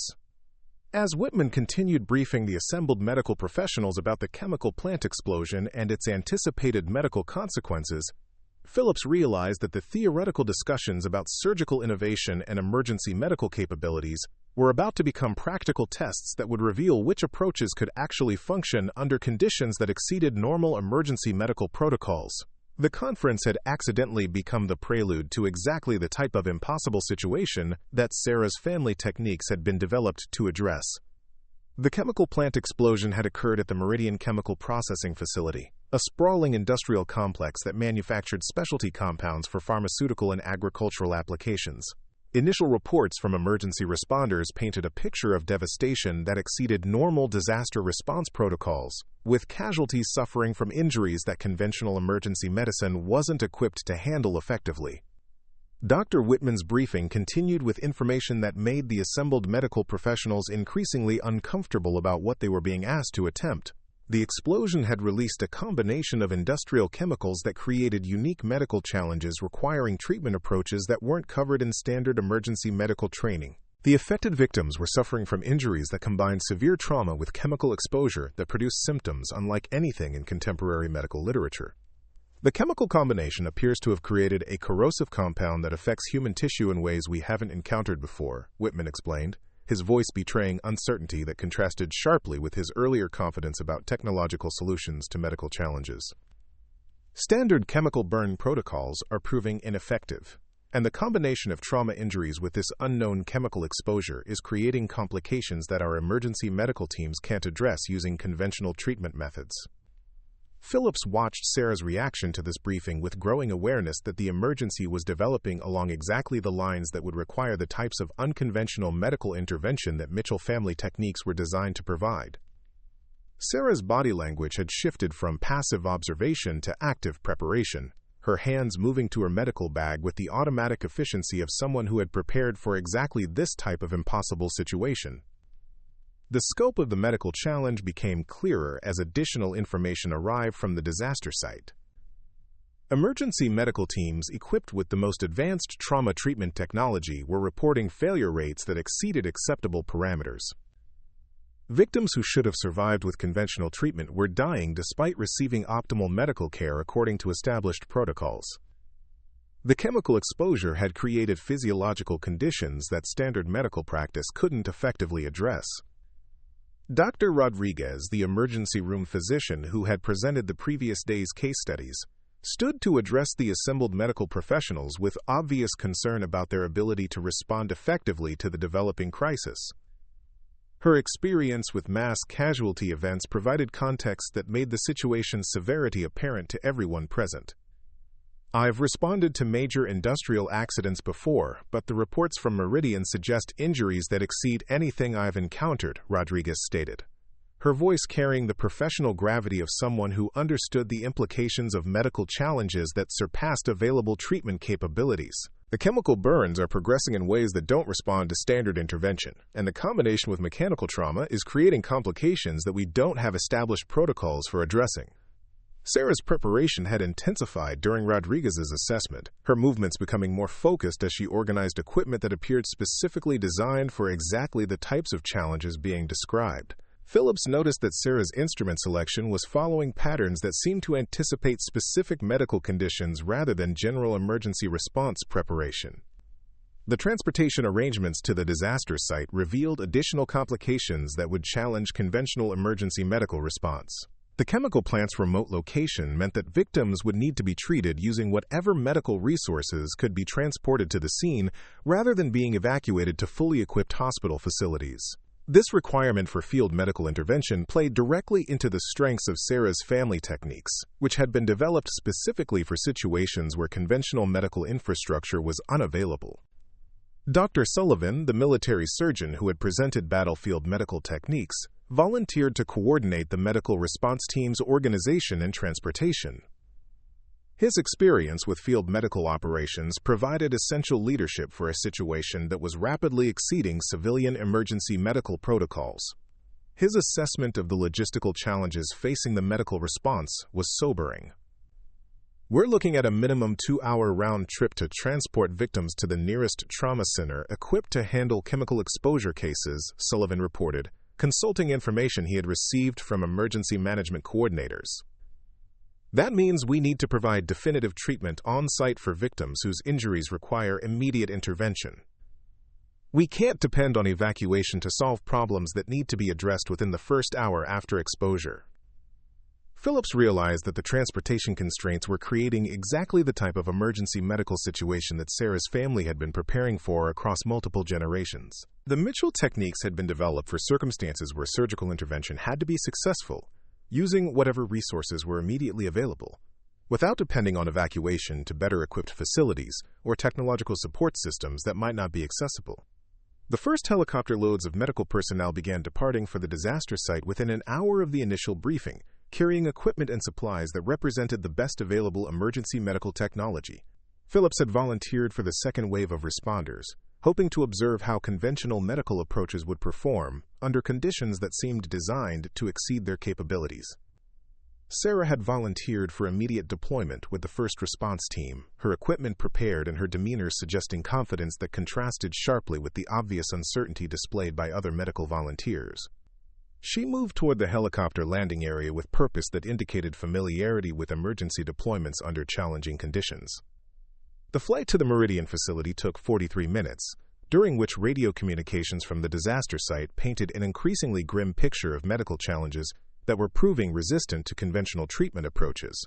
As Whitman continued briefing the assembled medical professionals about the chemical plant explosion and its anticipated medical consequences, Phillips realized that the theoretical discussions about surgical innovation and emergency medical capabilities were about to become practical tests that would reveal which approaches could actually function under conditions that exceeded normal emergency medical protocols. The conference had accidentally become the prelude to exactly the type of impossible situation that Sarah's family techniques had been developed to address. The chemical plant explosion had occurred at the Meridian Chemical Processing Facility, a sprawling industrial complex that manufactured specialty compounds for pharmaceutical and agricultural applications. Initial reports from emergency responders painted a picture of devastation that exceeded normal disaster response protocols, with casualties suffering from injuries that conventional emergency medicine wasn't equipped to handle effectively. Dr. Whitman's briefing continued with information that made the assembled medical professionals increasingly uncomfortable about what they were being asked to attempt. The explosion had released a combination of industrial chemicals that created unique medical challenges requiring treatment approaches that weren't covered in standard emergency medical training. The affected victims were suffering from injuries that combined severe trauma with chemical exposure that produced symptoms unlike anything in contemporary medical literature. The chemical combination appears to have created a corrosive compound that affects human tissue in ways we haven't encountered before, Whitman explained, his voice betraying uncertainty that contrasted sharply with his earlier confidence about technological solutions to medical challenges. Standard chemical burn protocols are proving ineffective, and the combination of trauma injuries with this unknown chemical exposure is creating complications that our emergency medical teams can't address using conventional treatment methods. Phillips watched Sarah's reaction to this briefing with growing awareness that the emergency was developing along exactly the lines that would require the types of unconventional medical intervention that Mitchell family techniques were designed to provide. Sarah's body language had shifted from passive observation to active preparation, her hands moving to her medical bag with the automatic efficiency of someone who had prepared for exactly this type of impossible situation. The scope of the medical challenge became clearer as additional information arrived from the disaster site. Emergency medical teams equipped with the most advanced trauma treatment technology were reporting failure rates that exceeded acceptable parameters. Victims who should have survived with conventional treatment were dying despite receiving optimal medical care according to established protocols. The chemical exposure had created physiological conditions that standard medical practice couldn't effectively address. Dr. Rodriguez, the emergency room physician who had presented the previous day's case studies, stood to address the assembled medical professionals with obvious concern about their ability to respond effectively to the developing crisis. Her experience with mass casualty events provided context that made the situation's severity apparent to everyone present. "I've responded to major industrial accidents before, but the reports from Meridian suggest injuries that exceed anything I've encountered," Rodriguez stated, her voice carrying the professional gravity of someone who understood the implications of medical challenges that surpassed available treatment capabilities. "The chemical burns are progressing in ways that don't respond to standard intervention, and the combination with mechanical trauma is creating complications that we don't have established protocols for addressing." Sarah's preparation had intensified during Rodriguez's assessment, her movements becoming more focused as she organized equipment that appeared specifically designed for exactly the types of challenges being described. Phillips noticed that Sarah's instrument selection was following patterns that seemed to anticipate specific medical conditions rather than general emergency response preparation. The transportation arrangements to the disaster site revealed additional complications that would challenge conventional emergency medical response. The chemical plant's remote location meant that victims would need to be treated using whatever medical resources could be transported to the scene rather than being evacuated to fully equipped hospital facilities. This requirement for field medical intervention played directly into the strengths of Sarah's family techniques, which had been developed specifically for situations where conventional medical infrastructure was unavailable. Dr. Sullivan, the military surgeon who had presented battlefield medical techniques, volunteered to coordinate the medical response team's organization and transportation. His experience with field medical operations provided essential leadership for a situation that was rapidly exceeding civilian emergency medical protocols. His assessment of the logistical challenges facing the medical response was sobering. "We're looking at a minimum 2-hour round trip to transport victims to the nearest trauma center equipped to handle chemical exposure cases," Sullivan reported, consulting information he had received from emergency management coordinators. "That means we need to provide definitive treatment on-site for victims whose injuries require immediate intervention. We can't depend on evacuation to solve problems that need to be addressed within the first hour after exposure." Phillips realized that the transportation constraints were creating exactly the type of emergency medical situation that Sarah's family had been preparing for across multiple generations. The Mitchell techniques had been developed for circumstances where surgical intervention had to be successful, using whatever resources were immediately available, without depending on evacuation to better-equipped facilities or technological support systems that might not be accessible. The first helicopter loads of medical personnel began departing for the disaster site within an hour of the initial briefing, carrying equipment and supplies that represented the best available emergency medical technology. Phillips had volunteered for the second wave of responders, hoping to observe how conventional medical approaches would perform under conditions that seemed designed to exceed their capabilities. Sarah had volunteered for immediate deployment with the first response team, her equipment prepared and her demeanor suggesting confidence that contrasted sharply with the obvious uncertainty displayed by other medical volunteers. She moved toward the helicopter landing area with purpose that indicated familiarity with emergency deployments under challenging conditions. The flight to the Meridian facility took 43 minutes, during which radio communications from the disaster site painted an increasingly grim picture of medical challenges that were proving resistant to conventional treatment approaches.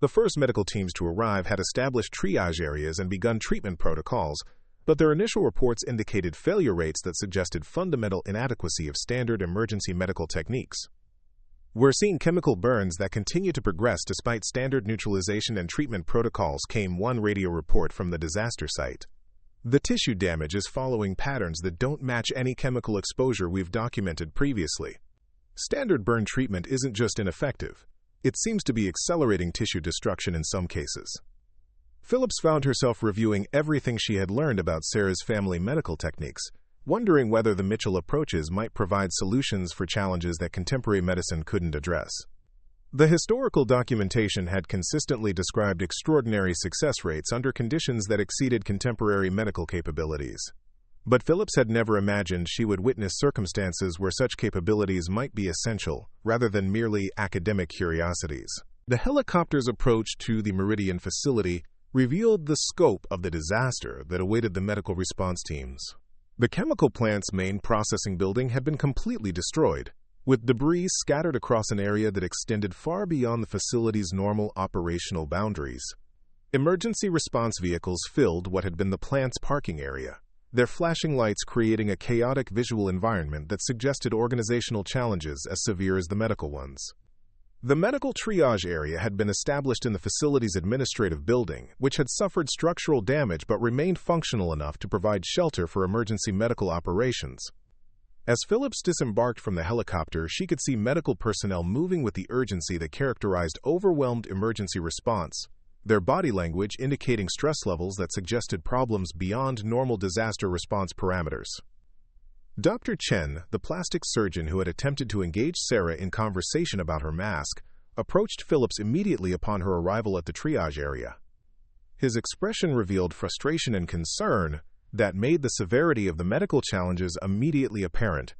The first medical teams to arrive had established triage areas and begun treatment protocols, but their initial reports indicated failure rates that suggested fundamental inadequacy of standard emergency medical techniques. "We're seeing chemical burns that continue to progress despite standard neutralization and treatment protocols," came one radio report from the disaster site. "The tissue damage is following patterns that don't match any chemical exposure we've documented previously. Standard burn treatment isn't just ineffective, it seems to be accelerating tissue destruction in some cases." Phillips found herself reviewing everything she had learned about Sarah's family medical techniques, wondering whether the Mitchell approaches might provide solutions for challenges that contemporary medicine couldn't address. The historical documentation had consistently described extraordinary success rates under conditions that exceeded contemporary medical capabilities. But Phillips had never imagined she would witness circumstances where such capabilities might be essential, rather than merely academic curiosities. The helicopter's approach to the Meridian facility revealed the scope of the disaster that awaited the medical response teams. The chemical plant's main processing building had been completely destroyed, with debris scattered across an area that extended far beyond the facility's normal operational boundaries. Emergency response vehicles filled what had been the plant's parking area, their flashing lights creating a chaotic visual environment that suggested organizational challenges as severe as the medical ones. The medical triage area had been established in the facility's administrative building, which had suffered structural damage but remained functional enough to provide shelter for emergency medical operations. As Phillips disembarked from the helicopter, she could see medical personnel moving with the urgency that characterized overwhelmed emergency response, their body language indicating stress levels that suggested problems beyond normal disaster response parameters. Dr. Chen, the plastic surgeon who had attempted to engage Sarah in conversation about her mask, approached Phillips immediately upon her arrival at the triage area. His expression revealed frustration and concern that made the severity of the medical challenges immediately apparent.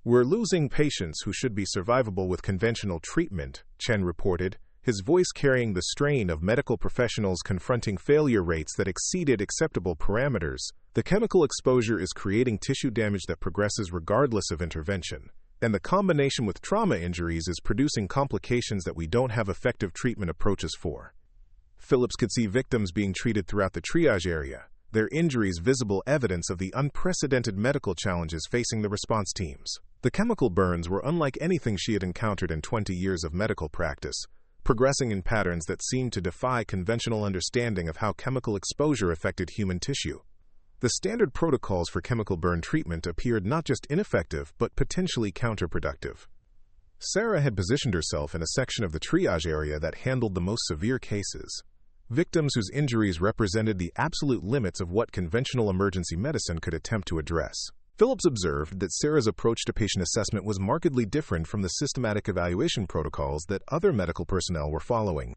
"We're losing patients who should be survivable with conventional treatment," Chen reported, his voice carrying the strain of medical professionals confronting failure rates that exceeded acceptable parameters. "The chemical exposure is creating tissue damage that progresses regardless of intervention, and the combination with trauma injuries is producing complications that we don't have effective treatment approaches for." Phillips could see victims being treated throughout the triage area, their injuries visible evidence of the unprecedented medical challenges facing the response teams. The chemical burns were unlike anything she had encountered in 20 years of medical practice, progressing in patterns that seemed to defy conventional understanding of how chemical exposure affected human tissue. The standard protocols for chemical burn treatment appeared not just ineffective but potentially counterproductive. Sarah had positioned herself in a section of the triage area that handled the most severe cases, victims whose injuries represented the absolute limits of what conventional emergency medicine could attempt to address. Phillips observed that Sarah's approach to patient assessment was markedly different from the systematic evaluation protocols that other medical personnel were following.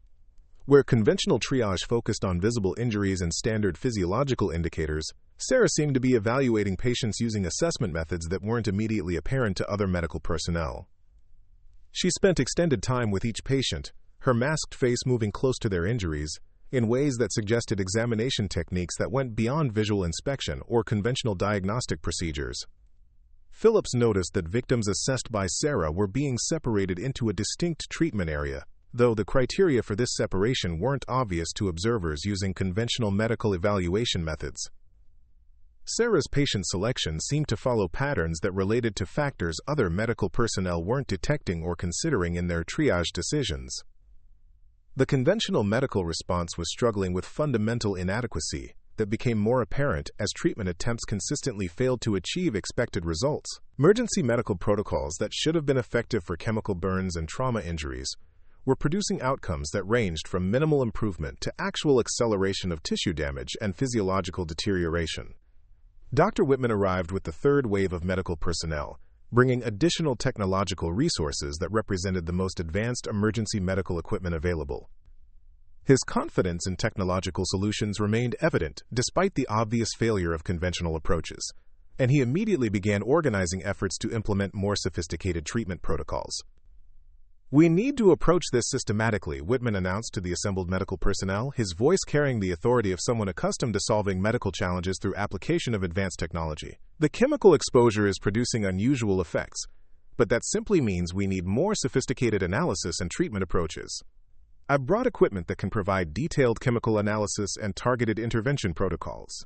Where conventional triage focused on visible injuries and standard physiological indicators, Sarah seemed to be evaluating patients using assessment methods that weren't immediately apparent to other medical personnel. She spent extended time with each patient, her masked face moving close to their injuries, in ways that suggested examination techniques that went beyond visual inspection or conventional diagnostic procedures. Phillips noticed that victims assessed by Sarah were being separated into a distinct treatment area, though the criteria for this separation weren't obvious to observers using conventional medical evaluation methods. Sarah's patient selection seemed to follow patterns that related to factors other medical personnel weren't detecting or considering in their triage decisions. The conventional medical response was struggling with fundamental inadequacy that became more apparent as treatment attempts consistently failed to achieve expected results. Emergency medical protocols that should have been effective for chemical burns and trauma injuries were producing outcomes that ranged from minimal improvement to actual acceleration of tissue damage and physiological deterioration. Dr. Whitman arrived with the third wave of medical personnel, bringing additional technological resources that represented the most advanced emergency medical equipment available. His confidence in technological solutions remained evident despite the obvious failure of conventional approaches, and he immediately began organizing efforts to implement more sophisticated treatment protocols. "We need to approach this systematically," Whitman announced to the assembled medical personnel, his voice carrying the authority of someone accustomed to solving medical challenges through application of advanced technology. "The chemical exposure is producing unusual effects, but that simply means we need more sophisticated analysis and treatment approaches. I brought equipment that can provide detailed chemical analysis and targeted intervention protocols."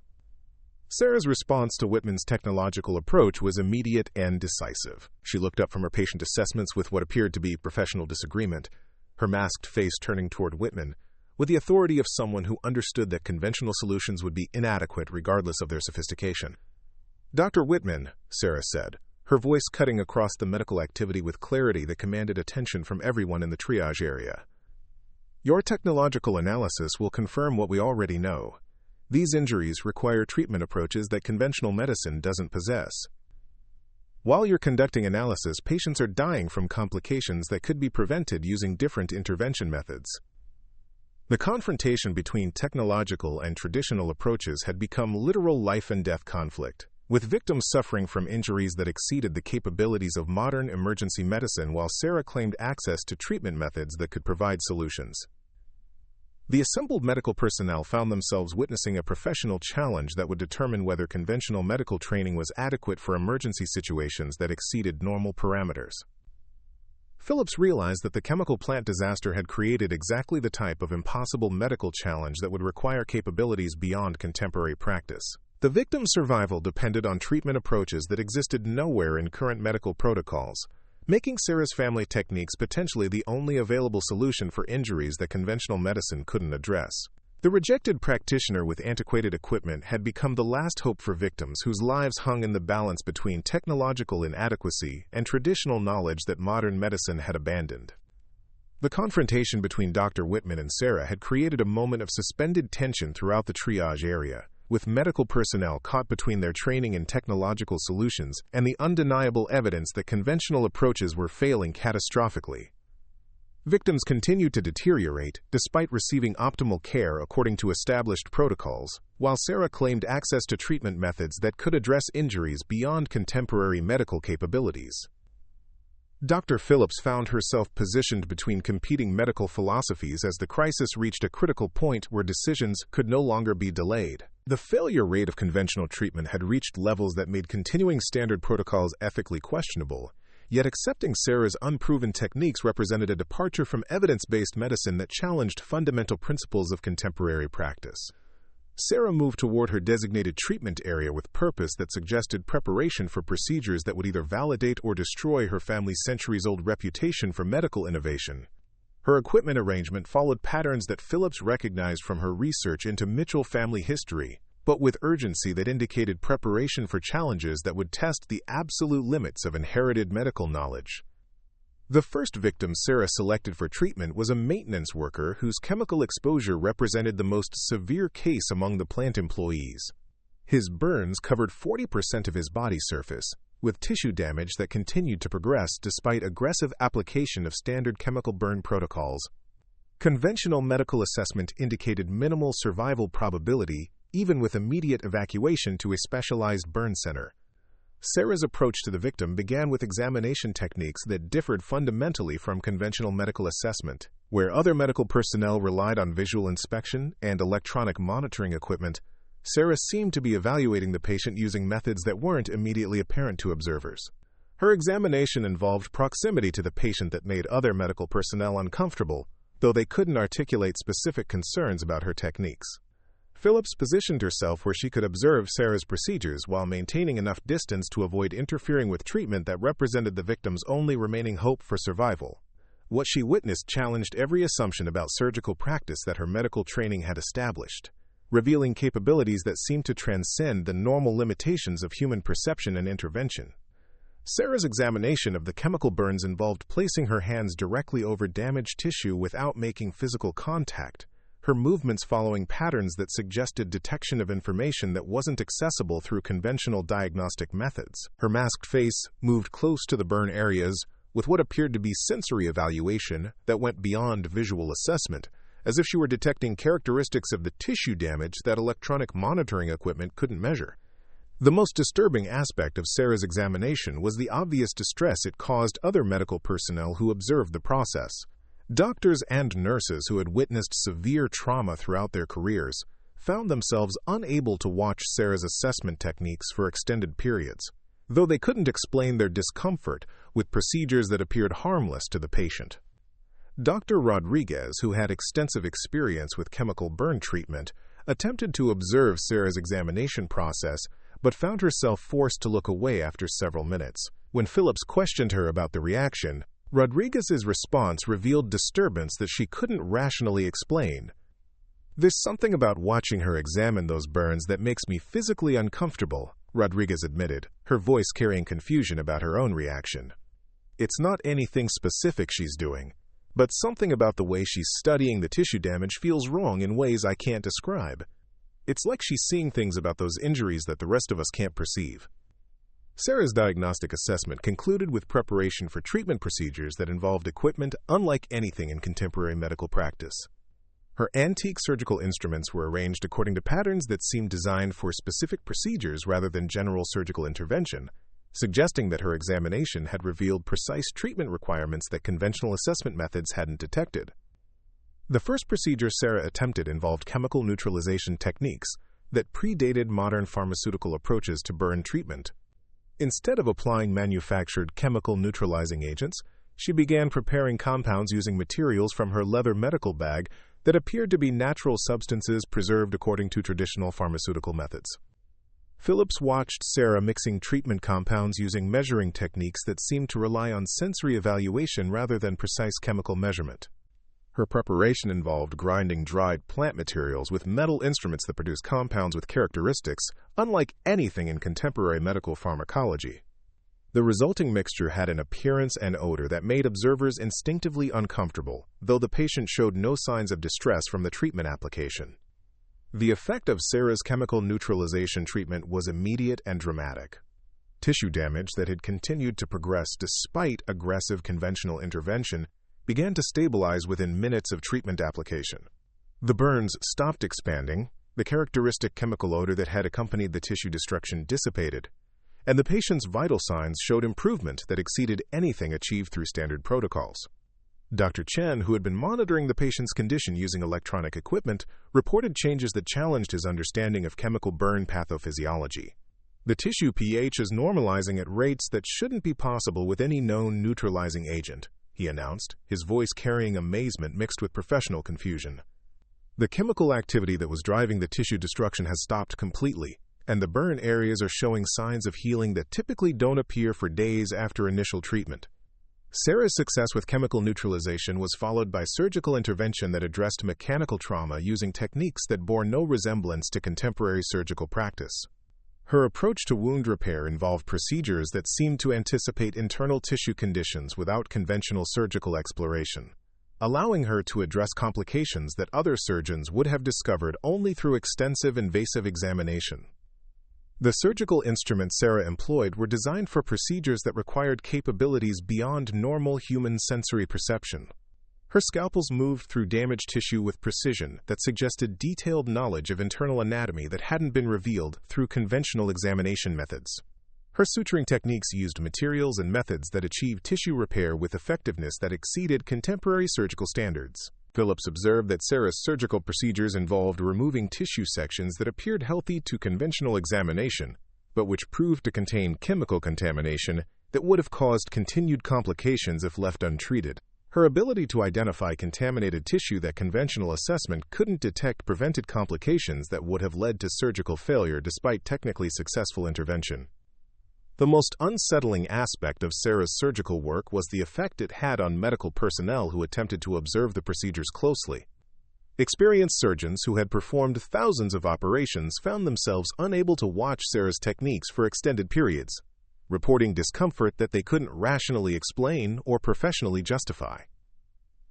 Sarah's response to Whitman's technological approach was immediate and decisive. She looked up from her patient assessments with what appeared to be professional disagreement, her masked face turning toward Whitman, with the authority of someone who understood that conventional solutions would be inadequate regardless of their sophistication. "Dr. Whitman," Sarah said, her voice cutting across the medical activity with clarity that commanded attention from everyone in the triage area. Your technological analysis will confirm what we already know. These injuries require treatment approaches that conventional medicine doesn't possess. While you're conducting analysis, patients are dying from complications that could be prevented using different intervention methods. The confrontation between technological and traditional approaches had become literal life-and-death conflict, with victims suffering from injuries that exceeded the capabilities of modern emergency medicine, while Sarah claimed access to treatment methods that could provide solutions. The assembled medical personnel found themselves witnessing a professional challenge that would determine whether conventional medical training was adequate for emergency situations that exceeded normal parameters. Phillips realized that the chemical plant disaster had created exactly the type of impossible medical challenge that would require capabilities beyond contemporary practice. The victim's survival depended on treatment approaches that existed nowhere in current medical protocols, making Sarah's family techniques potentially the only available solution for injuries that conventional medicine couldn't address. The rejected practitioner with antiquated equipment had become the last hope for victims whose lives hung in the balance between technological inadequacy and traditional knowledge that modern medicine had abandoned. The confrontation between Dr. Whitman and Sarah had created a moment of suspended tension throughout the triage area, with medical personnel caught between their training in technological solutions and the undeniable evidence that conventional approaches were failing catastrophically. Victims continued to deteriorate despite receiving optimal care according to established protocols, while Sarah claimed access to treatment methods that could address injuries beyond contemporary medical capabilities. Dr. Phillips found herself positioned between competing medical philosophies as the crisis reached a critical point where decisions could no longer be delayed. The failure rate of conventional treatment had reached levels that made continuing standard protocols ethically questionable, yet accepting Sarah's unproven techniques represented a departure from evidence-based medicine that challenged fundamental principles of contemporary practice. Sarah moved toward her designated treatment area with purpose that suggested preparation for procedures that would either validate or destroy her family's centuries-old reputation for medical innovation. Her equipment arrangement followed patterns that Phillips recognized from her research into Mitchell family history, but with urgency that indicated preparation for challenges that would test the absolute limits of inherited medical knowledge. The first victim Sarah selected for treatment was a maintenance worker whose chemical exposure represented the most severe case among the plant employees. His burns covered 40% of his body surface, with tissue damage that continued to progress despite aggressive application of standard chemical burn protocols. Conventional medical assessment indicated minimal survival probability, even with immediate evacuation to a specialized burn center. Sarah's approach to the victim began with examination techniques that differed fundamentally from conventional medical assessment. Where other medical personnel relied on visual inspection and electronic monitoring equipment, Sarah seemed to be evaluating the patient using methods that weren't immediately apparent to observers. Her examination involved proximity to the patient that made other medical personnel uncomfortable, though they couldn't articulate specific concerns about her techniques. Phillips positioned herself where she could observe Sarah's procedures while maintaining enough distance to avoid interfering with treatment that represented the victim's only remaining hope for survival. What she witnessed challenged every assumption about surgical practice that her medical training had established, revealing capabilities that seemed to transcend the normal limitations of human perception and intervention. Sarah's examination of the chemical burns involved placing her hands directly over damaged tissue without making physical contact, her movements following patterns that suggested detection of information that wasn't accessible through conventional diagnostic methods. Her masked face moved close to the burn areas with what appeared to be sensory evaluation that went beyond visual assessment, as if she were detecting characteristics of the tissue damage that electronic monitoring equipment couldn't measure. The most disturbing aspect of Sarah's examination was the obvious distress it caused other medical personnel who observed the process. Doctors and nurses who had witnessed severe trauma throughout their careers found themselves unable to watch Sarah's assessment techniques for extended periods, though they couldn't explain their discomfort with procedures that appeared harmless to the patient. Dr. Rodriguez, who had extensive experience with chemical burn treatment, attempted to observe Sarah's examination process, but found herself forced to look away after several minutes. When Phillips questioned her about the reaction, Rodriguez's response revealed disturbance that she couldn't rationally explain. "There's something about watching her examine those burns that makes me physically uncomfortable," Rodriguez admitted, her voice carrying confusion about her own reaction. "It's not anything specific she's doing, But something about the way she's studying the tissue damage feels wrong in ways I can't describe. It's like she's seeing things about those injuries that the rest of us can't perceive. Sarah's diagnostic assessment concluded with preparation for treatment procedures that involved equipment unlike anything in contemporary medical practice. Her antique surgical instruments were arranged according to patterns that seemed designed for specific procedures rather than general surgical intervention, suggesting that her examination had revealed precise treatment requirements that conventional assessment methods hadn't detected. The first procedure Sarah attempted involved chemical neutralization techniques that predated modern pharmaceutical approaches to burn treatment. Instead of applying manufactured chemical neutralizing agents, she began preparing compounds using materials from her leather medical bag that appeared to be natural substances preserved according to traditional pharmaceutical methods. Phillips watched Sarah mixing treatment compounds using measuring techniques that seemed to rely on sensory evaluation rather than precise chemical measurement. Her preparation involved grinding dried plant materials with metal instruments that produce compounds with characteristics unlike anything in contemporary medical pharmacology. The resulting mixture had an appearance and odor that made observers instinctively uncomfortable, though the patient showed no signs of distress from the treatment application. The effect of Sarah's chemical neutralization treatment was immediate and dramatic. Tissue damage that had continued to progress despite aggressive conventional intervention began to stabilize within minutes of treatment application. The burns stopped expanding, the characteristic chemical odor that had accompanied the tissue destruction dissipated, and the patient's vital signs showed improvement that exceeded anything achieved through standard protocols. Dr. Chen, who had been monitoring the patient's condition using electronic equipment, reported changes that challenged his understanding of chemical burn pathophysiology. The tissue pH is normalizing at rates that shouldn't be possible with any known neutralizing agent, he announced, his voice carrying amazement mixed with professional confusion. The chemical activity that was driving the tissue destruction has stopped completely, and the burn areas are showing signs of healing that typically don't appear for days after initial treatment. Sarah's success with chemical neutralization was followed by surgical intervention that addressed mechanical trauma using techniques that bore no resemblance to contemporary surgical practice. Her approach to wound repair involved procedures that seemed to anticipate internal tissue conditions without conventional surgical exploration, allowing her to address complications that other surgeons would have discovered only through extensive invasive examination. The surgical instruments Sarah employed were designed for procedures that required capabilities beyond normal human sensory perception. Her scalpels moved through damaged tissue with precision that suggested detailed knowledge of internal anatomy that hadn't been revealed through conventional examination methods. Her suturing techniques used materials and methods that achieved tissue repair with effectiveness that exceeded contemporary surgical standards. Phillips observed that Sarah's surgical procedures involved removing tissue sections that appeared healthy to conventional examination, but which proved to contain chemical contamination that would have caused continued complications if left untreated. Her ability to identify contaminated tissue that conventional assessment couldn't detect prevented complications that would have led to surgical failure despite technically successful intervention. The most unsettling aspect of Sarah's surgical work was the effect it had on medical personnel who attempted to observe the procedures closely. Experienced surgeons who had performed thousands of operations found themselves unable to watch Sarah's techniques for extended periods, reporting discomfort that they couldn't rationally explain or professionally justify.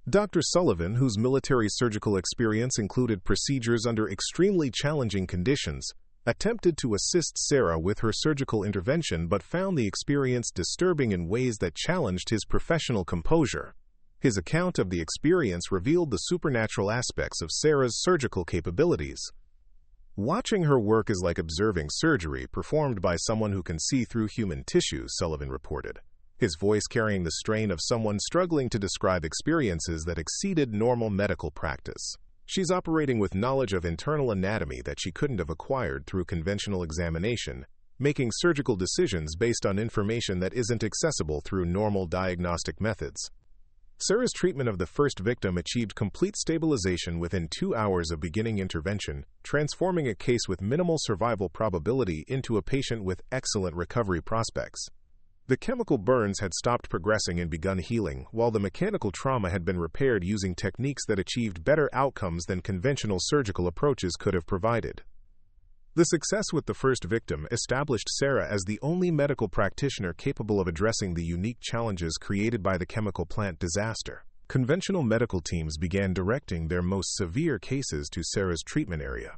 Dr. Sullivan, whose military surgical experience included procedures under extremely challenging conditions, attempted to assist Sarah with her surgical intervention but found the experience disturbing in ways that challenged his professional composure. His account of the experience revealed the supernatural aspects of Sarah's surgical capabilities. Watching her work is like observing surgery performed by someone who can see through human tissue, Sullivan reported, his voice carrying the strain of someone struggling to describe experiences that exceeded normal medical practice. She's operating with knowledge of internal anatomy that she couldn't have acquired through conventional examination, making surgical decisions based on information that isn't accessible through normal diagnostic methods. Sarah's treatment of the first victim achieved complete stabilization within 2 hours of beginning intervention, transforming a case with minimal survival probability into a patient with excellent recovery prospects. The chemical burns had stopped progressing and begun healing, while the mechanical trauma had been repaired using techniques that achieved better outcomes than conventional surgical approaches could have provided. The success with the first victim established Sarah as the only medical practitioner capable of addressing the unique challenges created by the chemical plant disaster. conventional medical teams began directing their most severe cases to Sarah's treatment area,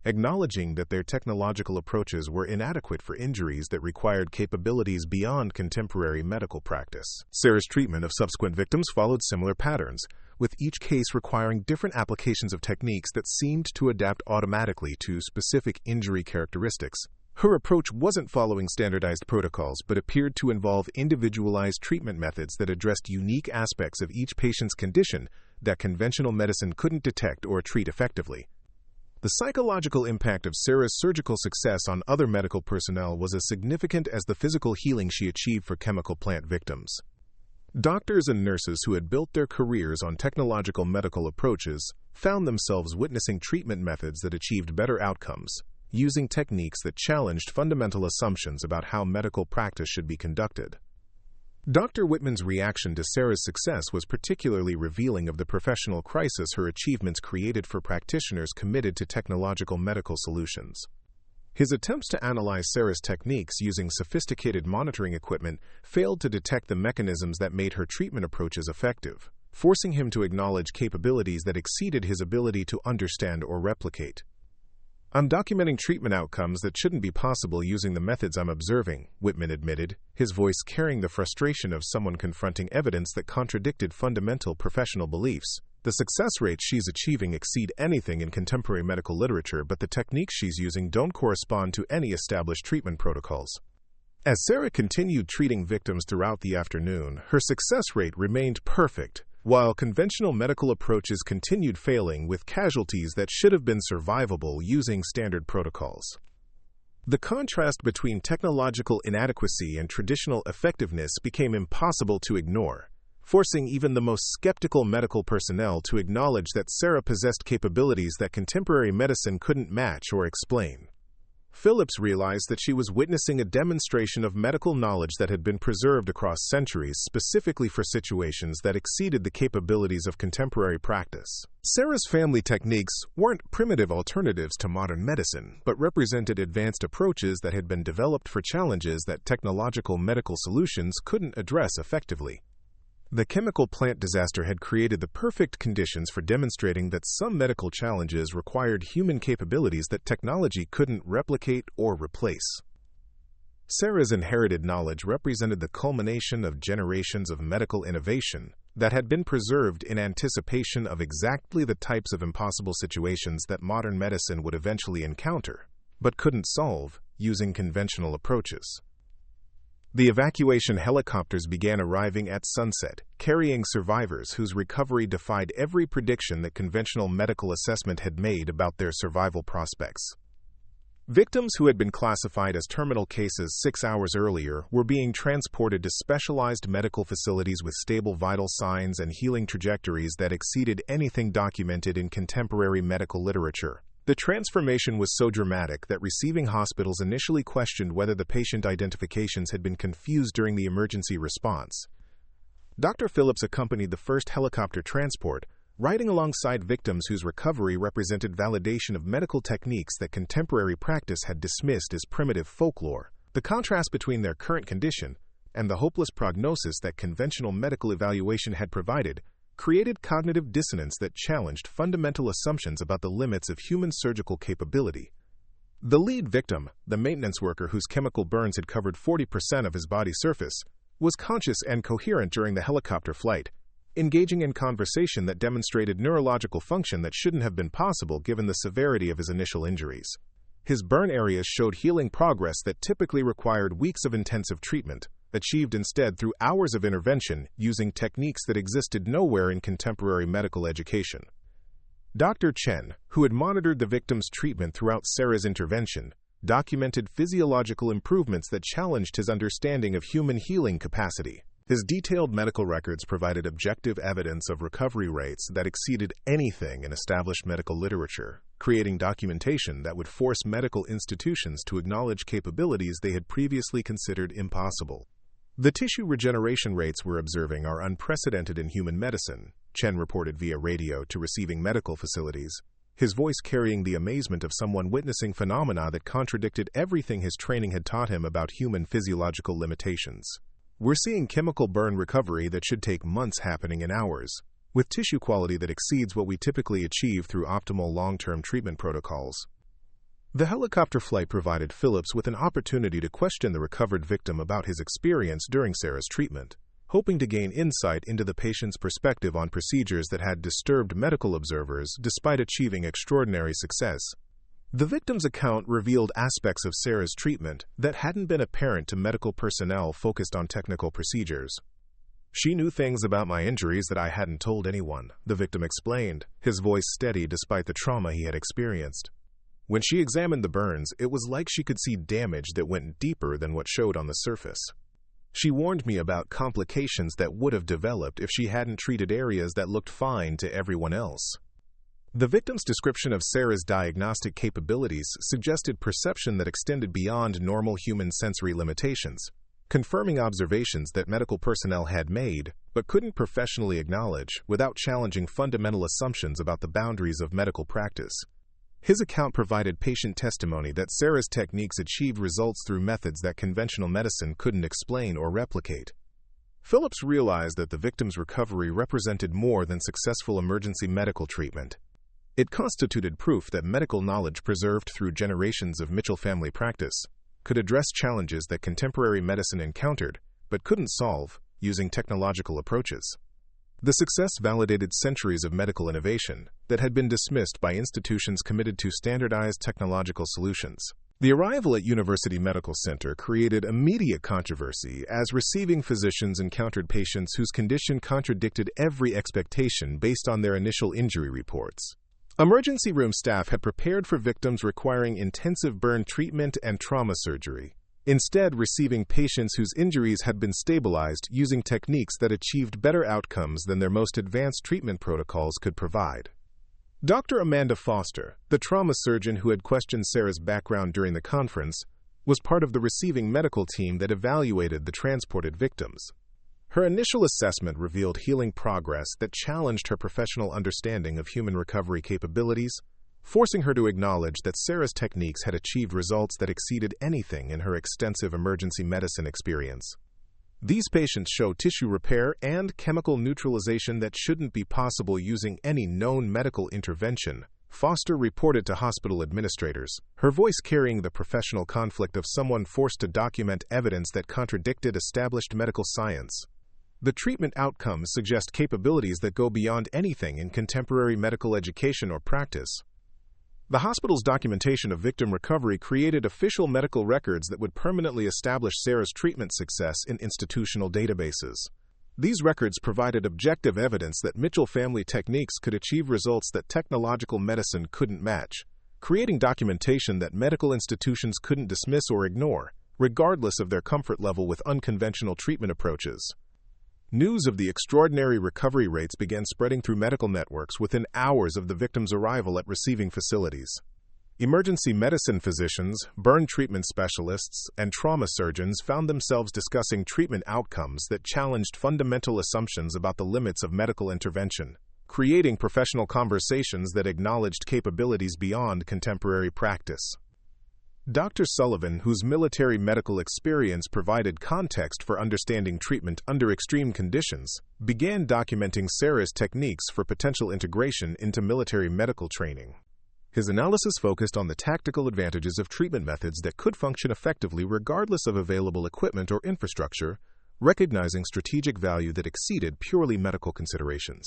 acknowledging that their technological approaches were inadequate for injuries that required capabilities beyond contemporary medical practice. Sarah's treatment of subsequent victims followed similar patterns, with each case requiring different applications of techniques that seemed to adapt automatically to specific injury characteristics. Her approach wasn't following standardized protocols, but appeared to involve individualized treatment methods that addressed unique aspects of each patient's condition that conventional medicine couldn't detect or treat effectively. The psychological impact of Sarah's surgical success on other medical personnel was as significant as the physical healing she achieved for chemical plant victims. Doctors and nurses who had built their careers on technological medical approaches found themselves witnessing treatment methods that achieved better outcomes, using techniques that challenged fundamental assumptions about how medical practice should be conducted. Dr. Whitman's reaction to Sarah's success was particularly revealing of the professional crisis her achievements created for practitioners committed to technological medical solutions. His attempts to analyze Sarah's techniques using sophisticated monitoring equipment failed to detect the mechanisms that made her treatment approaches effective, forcing him to acknowledge capabilities that exceeded his ability to understand or replicate. "I'm documenting treatment outcomes that shouldn't be possible using the methods I'm observing," Whitman admitted, his voice carrying the frustration of someone confronting evidence that contradicted fundamental professional beliefs. "The success rates she's achieving exceed anything in contemporary medical literature, but the techniques she's using don't correspond to any established treatment protocols." As Sarah continued treating victims throughout the afternoon, her success rate remained perfect, while conventional medical approaches continued failing with casualties that should have been survivable using standard protocols. The contrast between technological inadequacy and traditional effectiveness became impossible to ignore, forcing even the most skeptical medical personnel to acknowledge that Sarah possessed capabilities that contemporary medicine couldn't match or explain. Phillips realized that she was witnessing a demonstration of medical knowledge that had been preserved across centuries specifically for situations that exceeded the capabilities of contemporary practice. Sarah's family techniques weren't primitive alternatives to modern medicine, but represented advanced approaches that had been developed for challenges that technological medical solutions couldn't address effectively. The chemical plant disaster had created the perfect conditions for demonstrating that some medical challenges required human capabilities that technology couldn't replicate or replace. Sarah's inherited knowledge represented the culmination of generations of medical innovation that had been preserved in anticipation of exactly the types of impossible situations that modern medicine would eventually encounter, but couldn't solve using conventional approaches. The evacuation helicopters began arriving at sunset, carrying survivors whose recovery defied every prediction that conventional medical assessment had made about their survival prospects. Victims who had been classified as terminal cases 6 hours earlier were being transported to specialized medical facilities with stable vital signs and healing trajectories that exceeded anything documented in contemporary medical literature. The transformation was so dramatic that receiving hospitals initially questioned whether the patient identifications had been confused during the emergency response. Dr. Phillips accompanied the first helicopter transport, riding alongside victims whose recovery represented validation of medical techniques that contemporary practice had dismissed as primitive folklore. The contrast between their current condition and the hopeless prognosis that conventional medical evaluation had provided created cognitive dissonance that challenged fundamental assumptions about the limits of human surgical capability. The lead victim, the maintenance worker whose chemical burns had covered 40% of his body surface, was conscious and coherent during the helicopter flight, engaging in conversation that demonstrated neurological function that shouldn't have been possible given the severity of his initial injuries. His burn areas showed healing progress that typically required weeks of intensive treatment, achieved instead through hours of intervention using techniques that existed nowhere in contemporary medical education. Dr. Chen, who had monitored the victim's treatment throughout Sarah's intervention, documented physiological improvements that challenged his understanding of human healing capacity. His detailed medical records provided objective evidence of recovery rates that exceeded anything in established medical literature, creating documentation that would force medical institutions to acknowledge capabilities they had previously considered impossible. "The tissue regeneration rates we're observing are unprecedented in human medicine," Chen reported via radio to receiving medical facilities, his voice carrying the amazement of someone witnessing phenomena that contradicted everything his training had taught him about human physiological limitations. We're seeing chemical burn recovery that should take months happening in hours, with tissue quality that exceeds what we typically achieve through optimal long-term treatment protocols. The helicopter flight provided Phillips with an opportunity to question the recovered victim about his experience during Sarah's treatment, hoping to gain insight into the patient's perspective on procedures that had disturbed medical observers despite achieving extraordinary success. The victim's account revealed aspects of Sarah's treatment that hadn't been apparent to medical personnel focused on technical procedures. "She knew things about my injuries that I hadn't told anyone," the victim explained, his voice steady despite the trauma he had experienced. "When she examined the burns, it was like she could see damage that went deeper than what showed on the surface. She warned me about complications that would have developed if she hadn't treated areas that looked fine to everyone else." The victim's description of Sarah's diagnostic capabilities suggested perception that extended beyond normal human sensory limitations, confirming observations that medical personnel had made but couldn't professionally acknowledge without challenging fundamental assumptions about the boundaries of medical practice. His account provided patient testimony that Sarah's techniques achieved results through methods that conventional medicine couldn't explain or replicate. Phillips realized that the victim's recovery represented more than successful emergency medical treatment. It constituted proof that medical knowledge preserved through generations of Mitchell family practice could address challenges that contemporary medicine encountered but couldn't solve using technological approaches. The success validated centuries of medical innovation that had been dismissed by institutions committed to standardized technological solutions. The arrival at University Medical Center created immediate controversy as receiving physicians encountered patients whose condition contradicted every expectation based on their initial injury reports. Emergency room staff had prepared for victims requiring intensive burn treatment and trauma surgery, instead receiving patients whose injuries had been stabilized using techniques that achieved better outcomes than their most advanced treatment protocols could provide. Dr. Amanda Foster, the trauma surgeon who had questioned Sarah's background during the conference, was part of the receiving medical team that evaluated the transported victims. Her initial assessment revealed healing progress that challenged her professional understanding of human recovery capabilities, forcing her to acknowledge that Sarah's techniques had achieved results that exceeded anything in her extensive emergency medicine experience. These patients show tissue repair and chemical neutralization that shouldn't be possible using any known medical intervention, Foster reported to hospital administrators, her voice carrying the professional conflict of someone forced to document evidence that contradicted established medical science. The treatment outcomes suggest capabilities that go beyond anything in contemporary medical education or practice. The hospital's documentation of victim recovery created official medical records that would permanently establish Sarah's treatment success in institutional databases. These records provided objective evidence that Mitchell family techniques could achieve results that technological medicine couldn't match, creating documentation that medical institutions couldn't dismiss or ignore, regardless of their comfort level with unconventional treatment approaches. News of the extraordinary recovery rates began spreading through medical networks within hours of the victim's arrival at receiving facilities. Emergency medicine physicians, burn treatment specialists, and trauma surgeons found themselves discussing treatment outcomes that challenged fundamental assumptions about the limits of medical intervention, creating professional conversations that acknowledged capabilities beyond contemporary practice. Dr. Sullivan, whose military medical experience provided context for understanding treatment under extreme conditions, began documenting Sarah's techniques for potential integration into military medical training. His analysis focused on the tactical advantages of treatment methods that could function effectively regardless of available equipment or infrastructure, recognizing strategic value that exceeded purely medical considerations.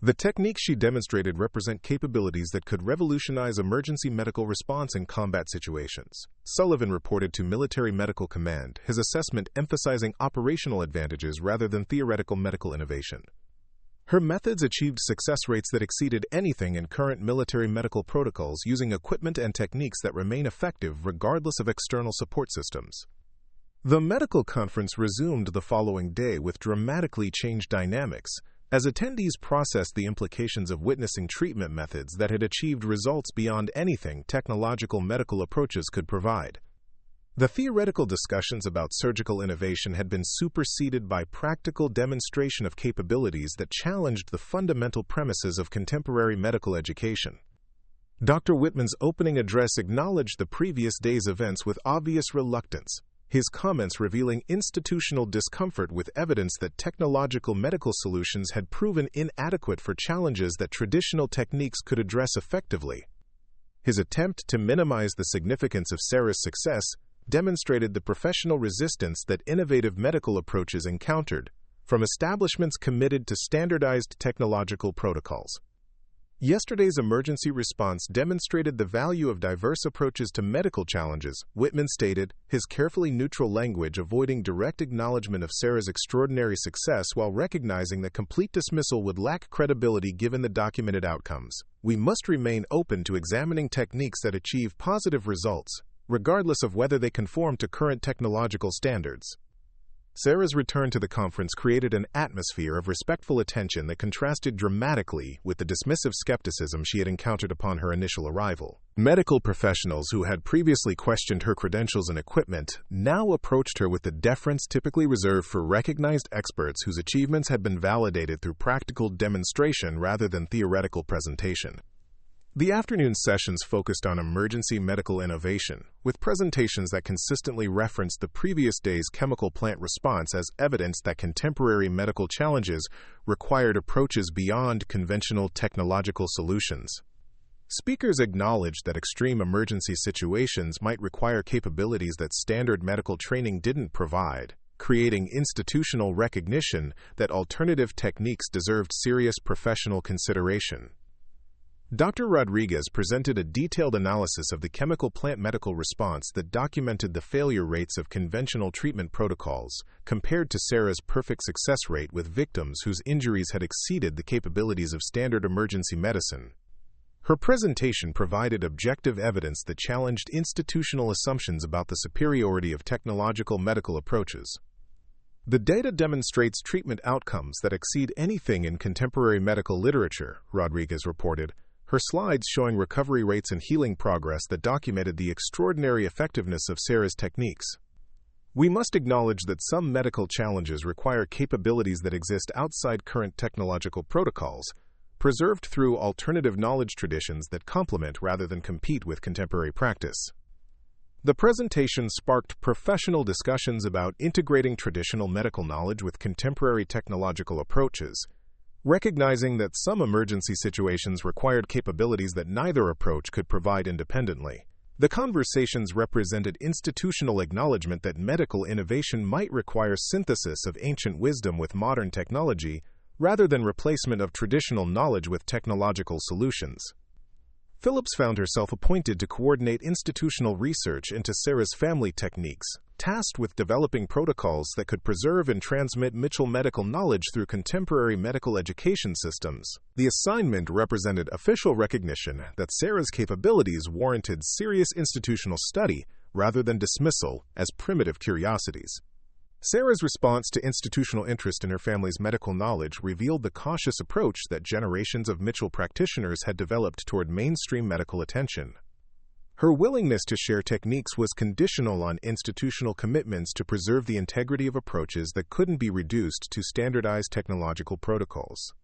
The techniques she demonstrated represent capabilities that could revolutionize emergency medical response in combat situations, Sullivan reported to Military Medical Command, his assessment emphasizing operational advantages rather than theoretical medical innovation. Her methods achieved success rates that exceeded anything in current military medical protocols using equipment and techniques that remain effective regardless of external support systems. The medical conference resumed the following day with dramatically changed dynamics, as attendees processed the implications of witnessing treatment methods that had achieved results beyond anything technological medical approaches could provide. The theoretical discussions about surgical innovation had been superseded by practical demonstration of capabilities that challenged the fundamental premises of contemporary medical education. Dr. Whitman's opening address acknowledged the previous day's events with obvious reluctance, his comments revealing institutional discomfort with evidence that technological medical solutions had proven inadequate for challenges that traditional techniques could address effectively. His attempt to minimize the significance of Sarah's success demonstrated the professional resistance that innovative medical approaches encountered from establishments committed to standardized technological protocols. Yesterday's emergency response demonstrated the value of diverse approaches to medical challenges, Whitman stated, his carefully neutral language avoiding direct acknowledgement of Sarah's extraordinary success while recognizing that complete dismissal would lack credibility given the documented outcomes. We must remain open to examining techniques that achieve positive results, regardless of whether they conform to current technological standards. Sarah's return to the conference created an atmosphere of respectful attention that contrasted dramatically with the dismissive skepticism she had encountered upon her initial arrival. Medical professionals who had previously questioned her credentials and equipment now approached her with the deference typically reserved for recognized experts whose achievements had been validated through practical demonstration rather than theoretical presentation. The afternoon sessions focused on emergency medical innovation, with presentations that consistently referenced the previous day's chemical plant response as evidence that contemporary medical challenges required approaches beyond conventional technological solutions. Speakers acknowledged that extreme emergency situations might require capabilities that standard medical training didn't provide, creating institutional recognition that alternative techniques deserved serious professional consideration. Dr. Rodriguez presented a detailed analysis of the chemical plant medical response that documented the failure rates of conventional treatment protocols compared to Sarah's perfect success rate with victims whose injuries had exceeded the capabilities of standard emergency medicine. Her presentation provided objective evidence that challenged institutional assumptions about the superiority of technological medical approaches. The data demonstrates treatment outcomes that exceed anything in contemporary medical literature, Rodriguez reported, her slides showing recovery rates and healing progress that documented the extraordinary effectiveness of Sarah's techniques. We must acknowledge that some medical challenges require capabilities that exist outside current technological protocols, preserved through alternative knowledge traditions that complement rather than compete with contemporary practice. The presentation sparked professional discussions about integrating traditional medical knowledge with contemporary technological approaches, recognizing that some emergency situations required capabilities that neither approach could provide independently. The conversations represented institutional acknowledgement that medical innovation might require synthesis of ancient wisdom with modern technology, rather than replacement of traditional knowledge with technological solutions. Phillips found herself appointed to coordinate institutional research into Sarah's family techniques, tasked with developing protocols that could preserve and transmit Mitchell medical knowledge through contemporary medical education systems. The assignment represented official recognition that Sarah's capabilities warranted serious institutional study rather than dismissal as primitive curiosities. Sarah's response to institutional interest in her family's medical knowledge revealed the cautious approach that generations of Mitchell practitioners had developed toward mainstream medical attention. Her willingness to share techniques was conditional on institutional commitments to preserve the integrity of approaches that couldn't be reduced to standardized technological protocols.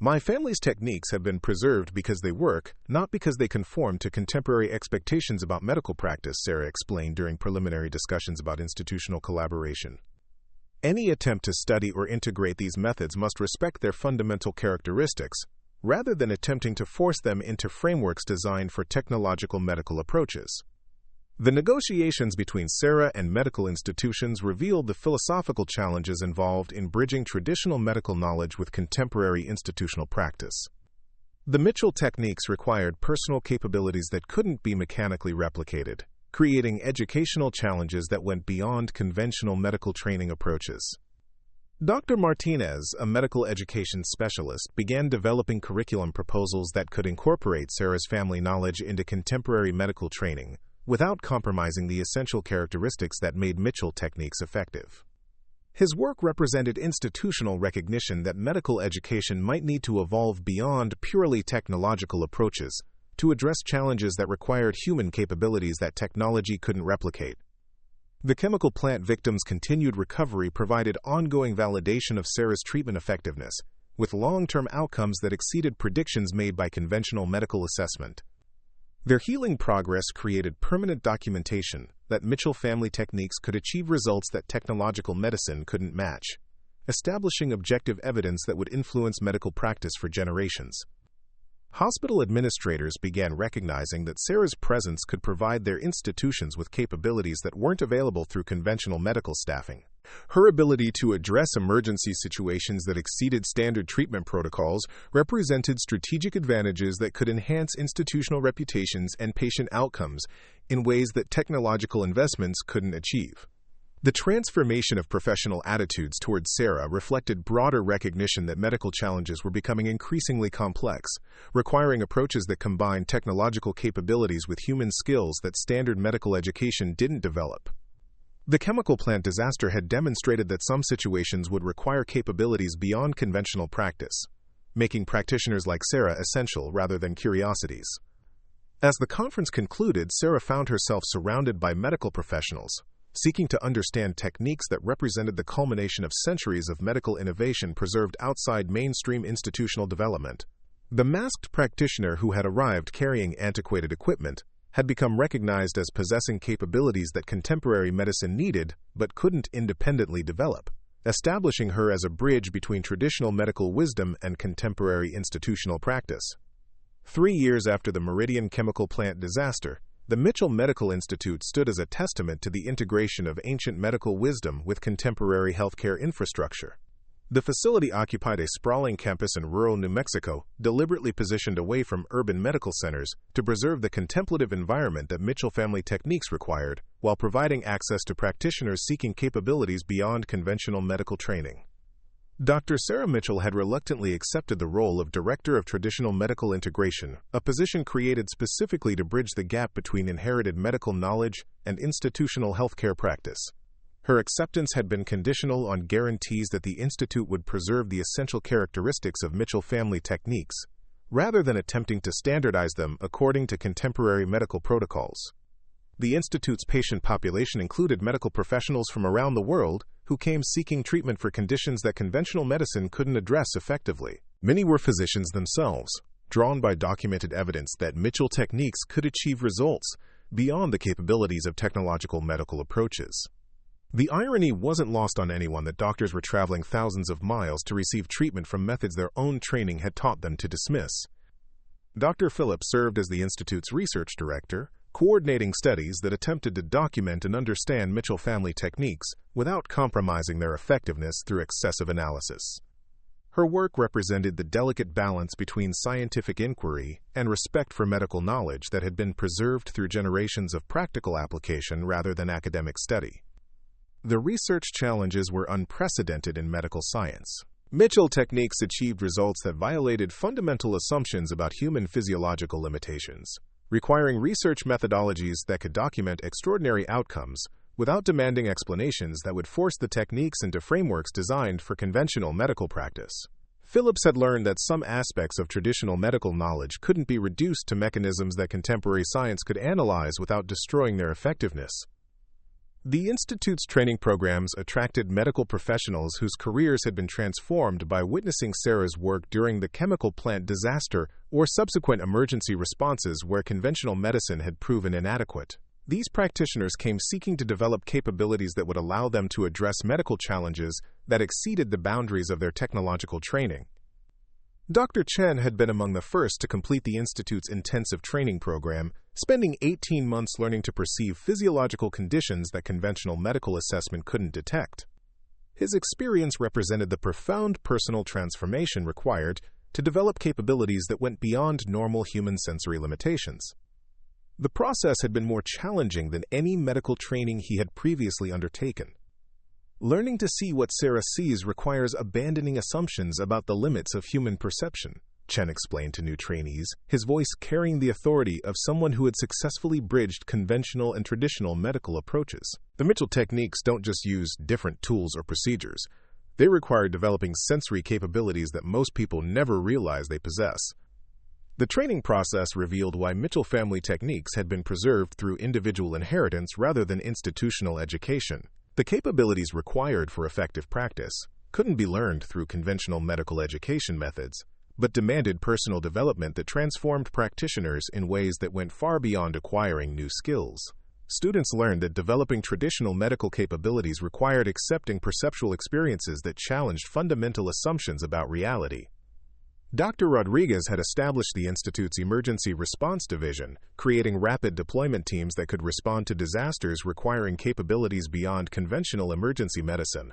My family's techniques have been preserved because they work, not because they conform to contemporary expectations about medical practice, Sarah explained during preliminary discussions about institutional collaboration. Any attempt to study or integrate these methods must respect their fundamental characteristics, rather than attempting to force them into frameworks designed for technological medical approaches. The negotiations between Sarah and medical institutions revealed the philosophical challenges involved in bridging traditional medical knowledge with contemporary institutional practice. The Mitchell techniques required personal capabilities that couldn't be mechanically replicated, creating educational challenges that went beyond conventional medical training approaches. Dr. Martinez, a medical education specialist, began developing curriculum proposals that could incorporate Sarah's family knowledge into contemporary medical training, without compromising the essential characteristics that made Mitchell techniques effective. His work represented institutional recognition that medical education might need to evolve beyond purely technological approaches to address challenges that required human capabilities that technology couldn't replicate. The chemical plant victims' continued recovery provided ongoing validation of Sarah's treatment effectiveness, with long-term outcomes that exceeded predictions made by conventional medical assessment. Their healing progress created permanent documentation that Mitchell family techniques could achieve results that technological medicine couldn't match, establishing objective evidence that would influence medical practice for generations. Hospital administrators began recognizing that Sarah's presence could provide their institutions with capabilities that weren't available through conventional medical staffing. Her ability to address emergency situations that exceeded standard treatment protocols represented strategic advantages that could enhance institutional reputations and patient outcomes in ways that technological investments couldn't achieve. The transformation of professional attitudes towards Sarah reflected broader recognition that medical challenges were becoming increasingly complex, requiring approaches that combined technological capabilities with human skills that standard medical education didn't develop. The chemical plant disaster had demonstrated that some situations would require capabilities beyond conventional practice, making practitioners like Sarah essential rather than curiosities. As the conference concluded, Sarah found herself surrounded by medical professionals, seeking to understand techniques that represented the culmination of centuries of medical innovation preserved outside mainstream institutional development. The masked practitioner who had arrived carrying antiquated equipment had become recognized as possessing capabilities that contemporary medicine needed but couldn't independently develop, establishing her as a bridge between traditional medical wisdom and contemporary institutional practice. 3 years after the Meridian chemical plant disaster, the Mitchell Medical Institute stood as a testament to the integration of ancient medical wisdom with contemporary healthcare infrastructure. The facility occupied a sprawling campus in rural New Mexico, deliberately positioned away from urban medical centers to preserve the contemplative environment that Mitchell family techniques required, while providing access to practitioners seeking capabilities beyond conventional medical training. Dr. Sarah Mitchell had reluctantly accepted the role of Director of Traditional Medical Integration, a position created specifically to bridge the gap between inherited medical knowledge and institutional healthcare practice. Her acceptance had been conditional on guarantees that the Institute would preserve the essential characteristics of Mitchell family techniques, rather than attempting to standardize them according to contemporary medical protocols. The Institute's patient population included medical professionals from around the world who came seeking treatment for conditions that conventional medicine couldn't address effectively. Many were physicians themselves, drawn by documented evidence that Mitchell techniques could achieve results beyond the capabilities of technological medical approaches. The irony wasn't lost on anyone that doctors were traveling thousands of miles to receive treatment from methods their own training had taught them to dismiss. Dr. Phillips served as the Institute's research director, coordinating studies that attempted to document and understand Mitchell family techniques without compromising their effectiveness through excessive analysis. Her work represented the delicate balance between scientific inquiry and respect for medical knowledge that had been preserved through generations of practical application rather than academic study. The research challenges were unprecedented in medical science. Mitchell techniques achieved results that violated fundamental assumptions about human physiological limitations, requiring research methodologies that could document extraordinary outcomes without demanding explanations that would force the techniques into frameworks designed for conventional medical practice. Phillips had learned that some aspects of traditional medical knowledge couldn't be reduced to mechanisms that contemporary science could analyze without destroying their effectiveness. The Institute's training programs attracted medical professionals whose careers had been transformed by witnessing Sarah's work during the chemical plant disaster or subsequent emergency responses where conventional medicine had proven inadequate. These practitioners came seeking to develop capabilities that would allow them to address medical challenges that exceeded the boundaries of their technological training. Dr. Chen had been among the first to complete the Institute's intensive training program, spending 18 months learning to perceive physiological conditions that conventional medical assessment couldn't detect. His experience represented the profound personal transformation required to develop capabilities that went beyond normal human sensory limitations. The process had been more challenging than any medical training he had previously undertaken. Learning to see what Sarah sees requires abandoning assumptions about the limits of human perception, Chen explained to new trainees, his voice carrying the authority of someone who had successfully bridged conventional and traditional medical approaches. The Mitchell techniques don't just use different tools or procedures. They require developing sensory capabilities that most people never realize they possess. The training process revealed why Mitchell family techniques had been preserved through individual inheritance rather than institutional education. The capabilities required for effective practice couldn't be learned through conventional medical education methods, but demanded personal development that transformed practitioners in ways that went far beyond acquiring new skills. Students learned that developing traditional medical capabilities required accepting perceptual experiences that challenged fundamental assumptions about reality. Dr. Rodriguez had established the Institute's Emergency Response Division, creating rapid deployment teams that could respond to disasters requiring capabilities beyond conventional emergency medicine.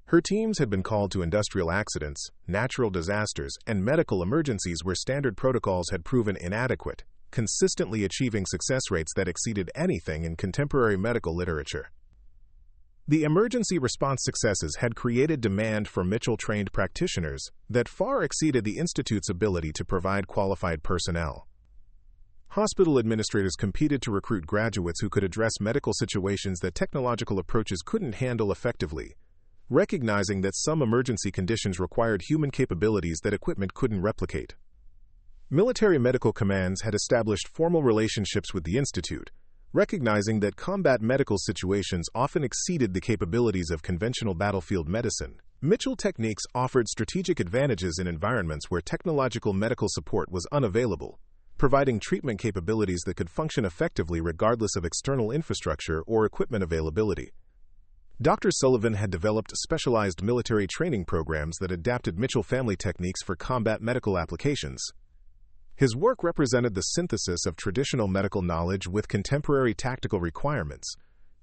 Her teams had been called to industrial accidents, natural disasters, and medical emergencies where standard protocols had proven inadequate, consistently achieving success rates that exceeded anything in contemporary medical literature. The emergency response successes had created demand for Mitchell-trained practitioners that far exceeded the Institute's ability to provide qualified personnel. Hospital administrators competed to recruit graduates who could address medical situations that technological approaches couldn't handle effectively, recognizing that some emergency conditions required human capabilities that equipment couldn't replicate. Military medical commands had established formal relationships with the Institute, recognizing that combat medical situations often exceeded the capabilities of conventional battlefield medicine. Mitchell techniques offered strategic advantages in environments where technological medical support was unavailable, providing treatment capabilities that could function effectively regardless of external infrastructure or equipment availability. Dr. Sullivan had developed specialized military training programs that adapted Mitchell family techniques for combat medical applications. His work represented the synthesis of traditional medical knowledge with contemporary tactical requirements,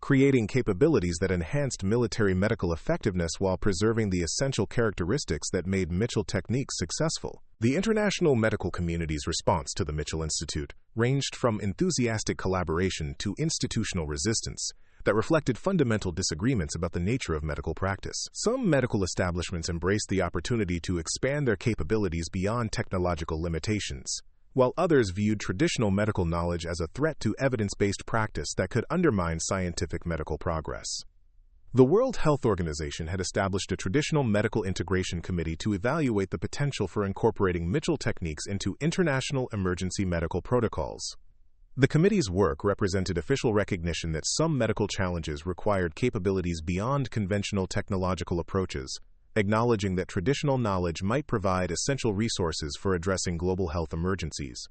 creating capabilities that enhanced military medical effectiveness while preserving the essential characteristics that made Mitchell techniques successful. The international medical community's response to the Mitchell Institute ranged from enthusiastic collaboration to institutional resistance that reflected fundamental disagreements about the nature of medical practice. Some medical establishments embraced the opportunity to expand their capabilities beyond technological limitations, while others viewed traditional medical knowledge as a threat to evidence-based practice that could undermine scientific medical progress. The World Health Organization had established a traditional medical integration committee to evaluate the potential for incorporating Mitchell techniques into international emergency medical protocols. The committee's work represented official recognition that some medical challenges required capabilities beyond conventional technological approaches, acknowledging that traditional knowledge might provide essential resources for addressing global health emergencies.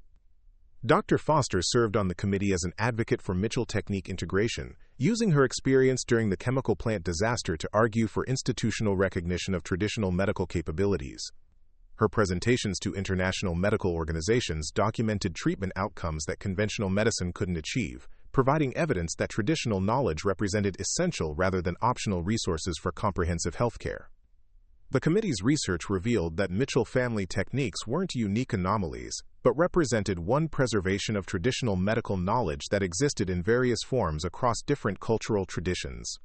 Dr. Foster served on the committee as an advocate for Mitchell technique integration, using her experience during the chemical plant disaster to argue for institutional recognition of traditional medical capabilities. Her presentations to international medical organizations documented treatment outcomes that conventional medicine couldn't achieve, providing evidence that traditional knowledge represented essential rather than optional resources for comprehensive healthcare. The committee's research revealed that Mitchell family techniques weren't unique anomalies, but represented one preservation of traditional medical knowledge that existed in various forms across different cultural traditions.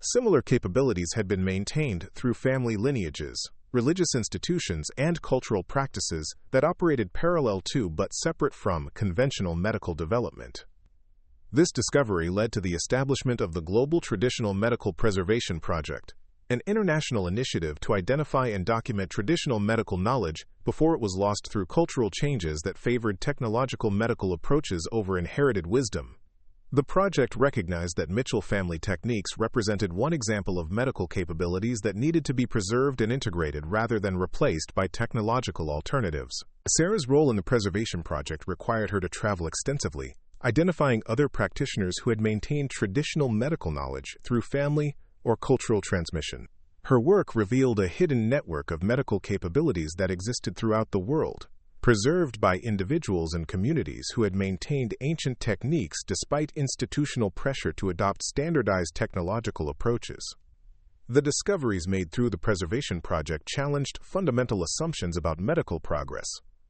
Similar capabilities had been maintained through family lineages, religious institutions, and cultural practices that operated parallel to but separate from conventional medical development. This discovery led to the establishment of the Global Traditional Medical Preservation Project, an international initiative to identify and document traditional medical knowledge before it was lost through cultural changes that favored technological medical approaches over inherited wisdom. The project recognized that Mitchell family techniques represented one example of medical capabilities that needed to be preserved and integrated rather than replaced by technological alternatives. Sarah's role in the preservation project required her to travel extensively, identifying other practitioners who had maintained traditional medical knowledge through family or cultural transmission. Her work revealed a hidden network of medical capabilities that existed throughout the world, preserved by individuals and communities who had maintained ancient techniques despite institutional pressure to adopt standardized technological approaches. The discoveries made through the preservation project challenged fundamental assumptions about medical progress,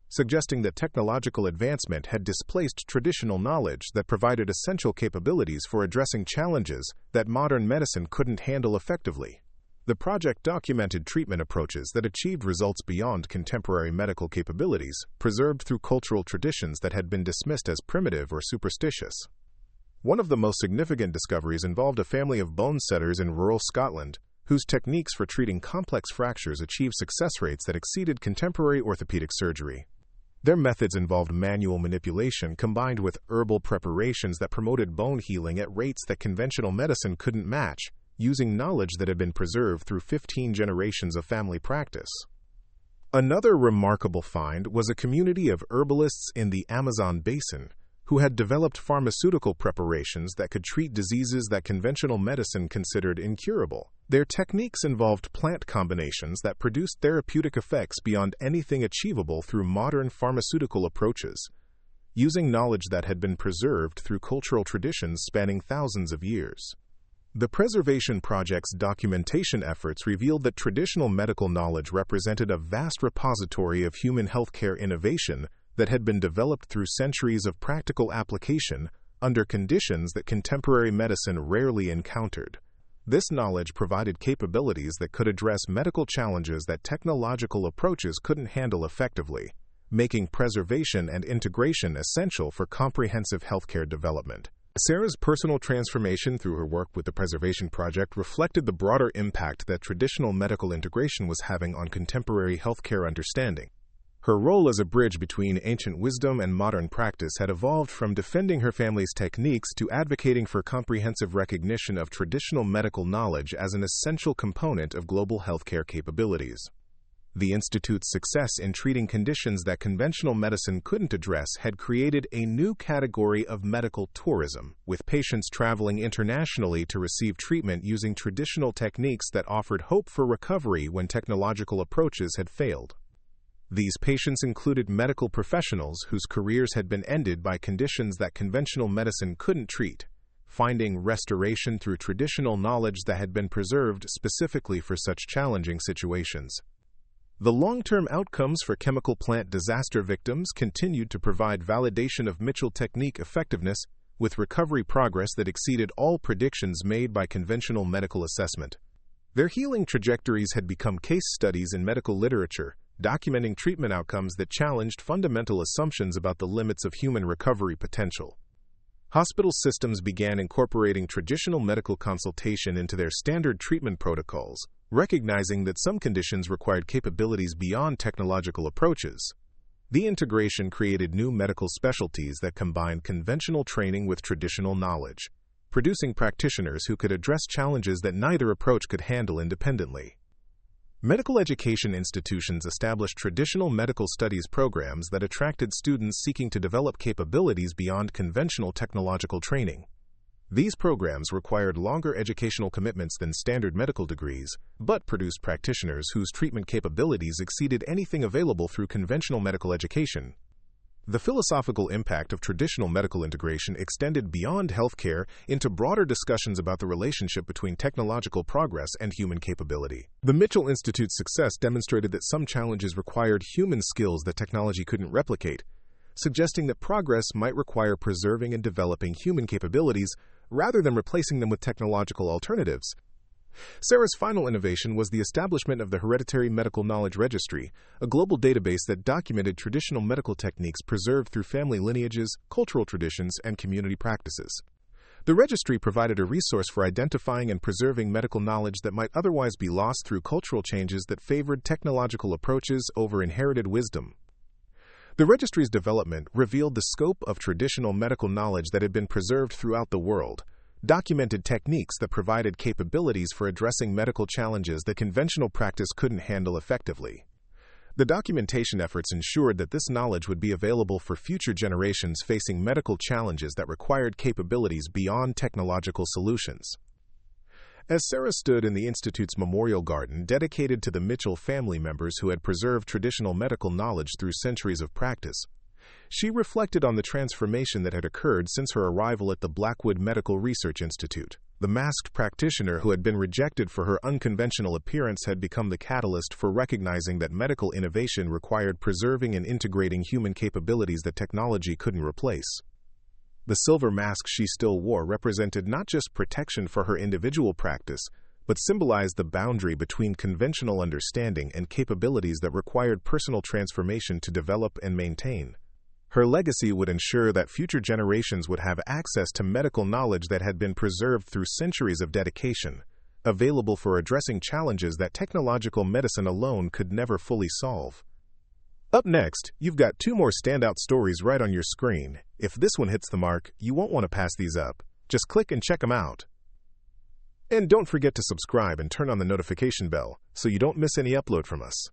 suggesting that technological advancement had displaced traditional knowledge that provided essential capabilities for addressing challenges that modern medicine couldn't handle effectively. The project documented treatment approaches that achieved results beyond contemporary medical capabilities, preserved through cultural traditions that had been dismissed as primitive or superstitious. One of the most significant discoveries involved a family of bone setters in rural Scotland, whose techniques for treating complex fractures achieved success rates that exceeded contemporary orthopedic surgery. Their methods involved manual manipulation combined with herbal preparations that promoted bone healing at rates that conventional medicine couldn't match, using knowledge that had been preserved through 15 generations of family practice. Another remarkable find was a community of herbalists in the Amazon basin who had developed pharmaceutical preparations that could treat diseases that conventional medicine considered incurable. Their techniques involved plant combinations that produced therapeutic effects beyond anything achievable through modern pharmaceutical approaches, using knowledge that had been preserved through cultural traditions spanning thousands of years. The Preservation Project's documentation efforts revealed that traditional medical knowledge represented a vast repository of human healthcare innovation that had been developed through centuries of practical application under conditions that contemporary medicine rarely encountered. This knowledge provided capabilities that could address medical challenges that technological approaches couldn't handle effectively, making preservation and integration essential for comprehensive healthcare development. Sarah's personal transformation through her work with the Preservation Project reflected the broader impact that traditional medical integration was having on contemporary healthcare understanding. Her role as a bridge between ancient wisdom and modern practice had evolved from defending her family's techniques to advocating for comprehensive recognition of traditional medical knowledge as an essential component of global healthcare capabilities. The Institute's success in treating conditions that conventional medicine couldn't address had created a new category of medical tourism, with patients traveling internationally to receive treatment using traditional techniques that offered hope for recovery when technological approaches had failed. These patients included medical professionals whose careers had been ended by conditions that conventional medicine couldn't treat, finding restoration through traditional knowledge that had been preserved specifically for such challenging situations. The long-term outcomes for chemical plant disaster victims continued to provide validation of Mitchell technique effectiveness, with recovery progress that exceeded all predictions made by conventional medical assessment. Their healing trajectories had become case studies in medical literature, documenting treatment outcomes that challenged fundamental assumptions about the limits of human recovery potential. Hospital systems began incorporating traditional medical consultation into their standard treatment protocols, recognizing that some conditions required capabilities beyond technological approaches. The integration created new medical specialties that combined conventional training with traditional knowledge, producing practitioners who could address challenges that neither approach could handle independently. Medical education institutions established traditional medical studies programs that attracted students seeking to develop capabilities beyond conventional technological training. These programs required longer educational commitments than standard medical degrees, but produced practitioners whose treatment capabilities exceeded anything available through conventional medical education. The philosophical impact of traditional medical integration extended beyond healthcare into broader discussions about the relationship between technological progress and human capability. The Mitchell Institute's success demonstrated that some challenges required human skills that technology couldn't replicate, suggesting that progress might require preserving and developing human capabilities rather than replacing them with technological alternatives. Sarah's final innovation was the establishment of the Hereditary Medical Knowledge Registry, a global database that documented traditional medical techniques preserved through family lineages, cultural traditions, and community practices. The registry provided a resource for identifying and preserving medical knowledge that might otherwise be lost through cultural changes that favored technological approaches over inherited wisdom. The registry's development revealed the scope of traditional medical knowledge that had been preserved throughout the world, documented techniques that provided capabilities for addressing medical challenges that conventional practice couldn't handle effectively. The documentation efforts ensured that this knowledge would be available for future generations facing medical challenges that required capabilities beyond technological solutions. As Sarah stood in the Institute's memorial garden dedicated to the Mitchell family members who had preserved traditional medical knowledge through centuries of practice, she reflected on the transformation that had occurred since her arrival at the Blackwood Medical Research Institute. The masked practitioner who had been rejected for her unconventional appearance had become the catalyst for recognizing that medical innovation required preserving and integrating human capabilities that technology couldn't replace. The silver mask she still wore represented not just protection for her individual practice, but symbolized the boundary between conventional understanding and capabilities that required personal transformation to develop and maintain. Her legacy would ensure that future generations would have access to medical knowledge that had been preserved through centuries of dedication, available for addressing challenges that technological medicine alone could never fully solve. Up next, you've got two more standout stories right on your screen. If this one hits the mark, you won't want to pass these up. Just click and check them out. And don't forget to subscribe and turn on the notification bell so you don't miss any upload from us.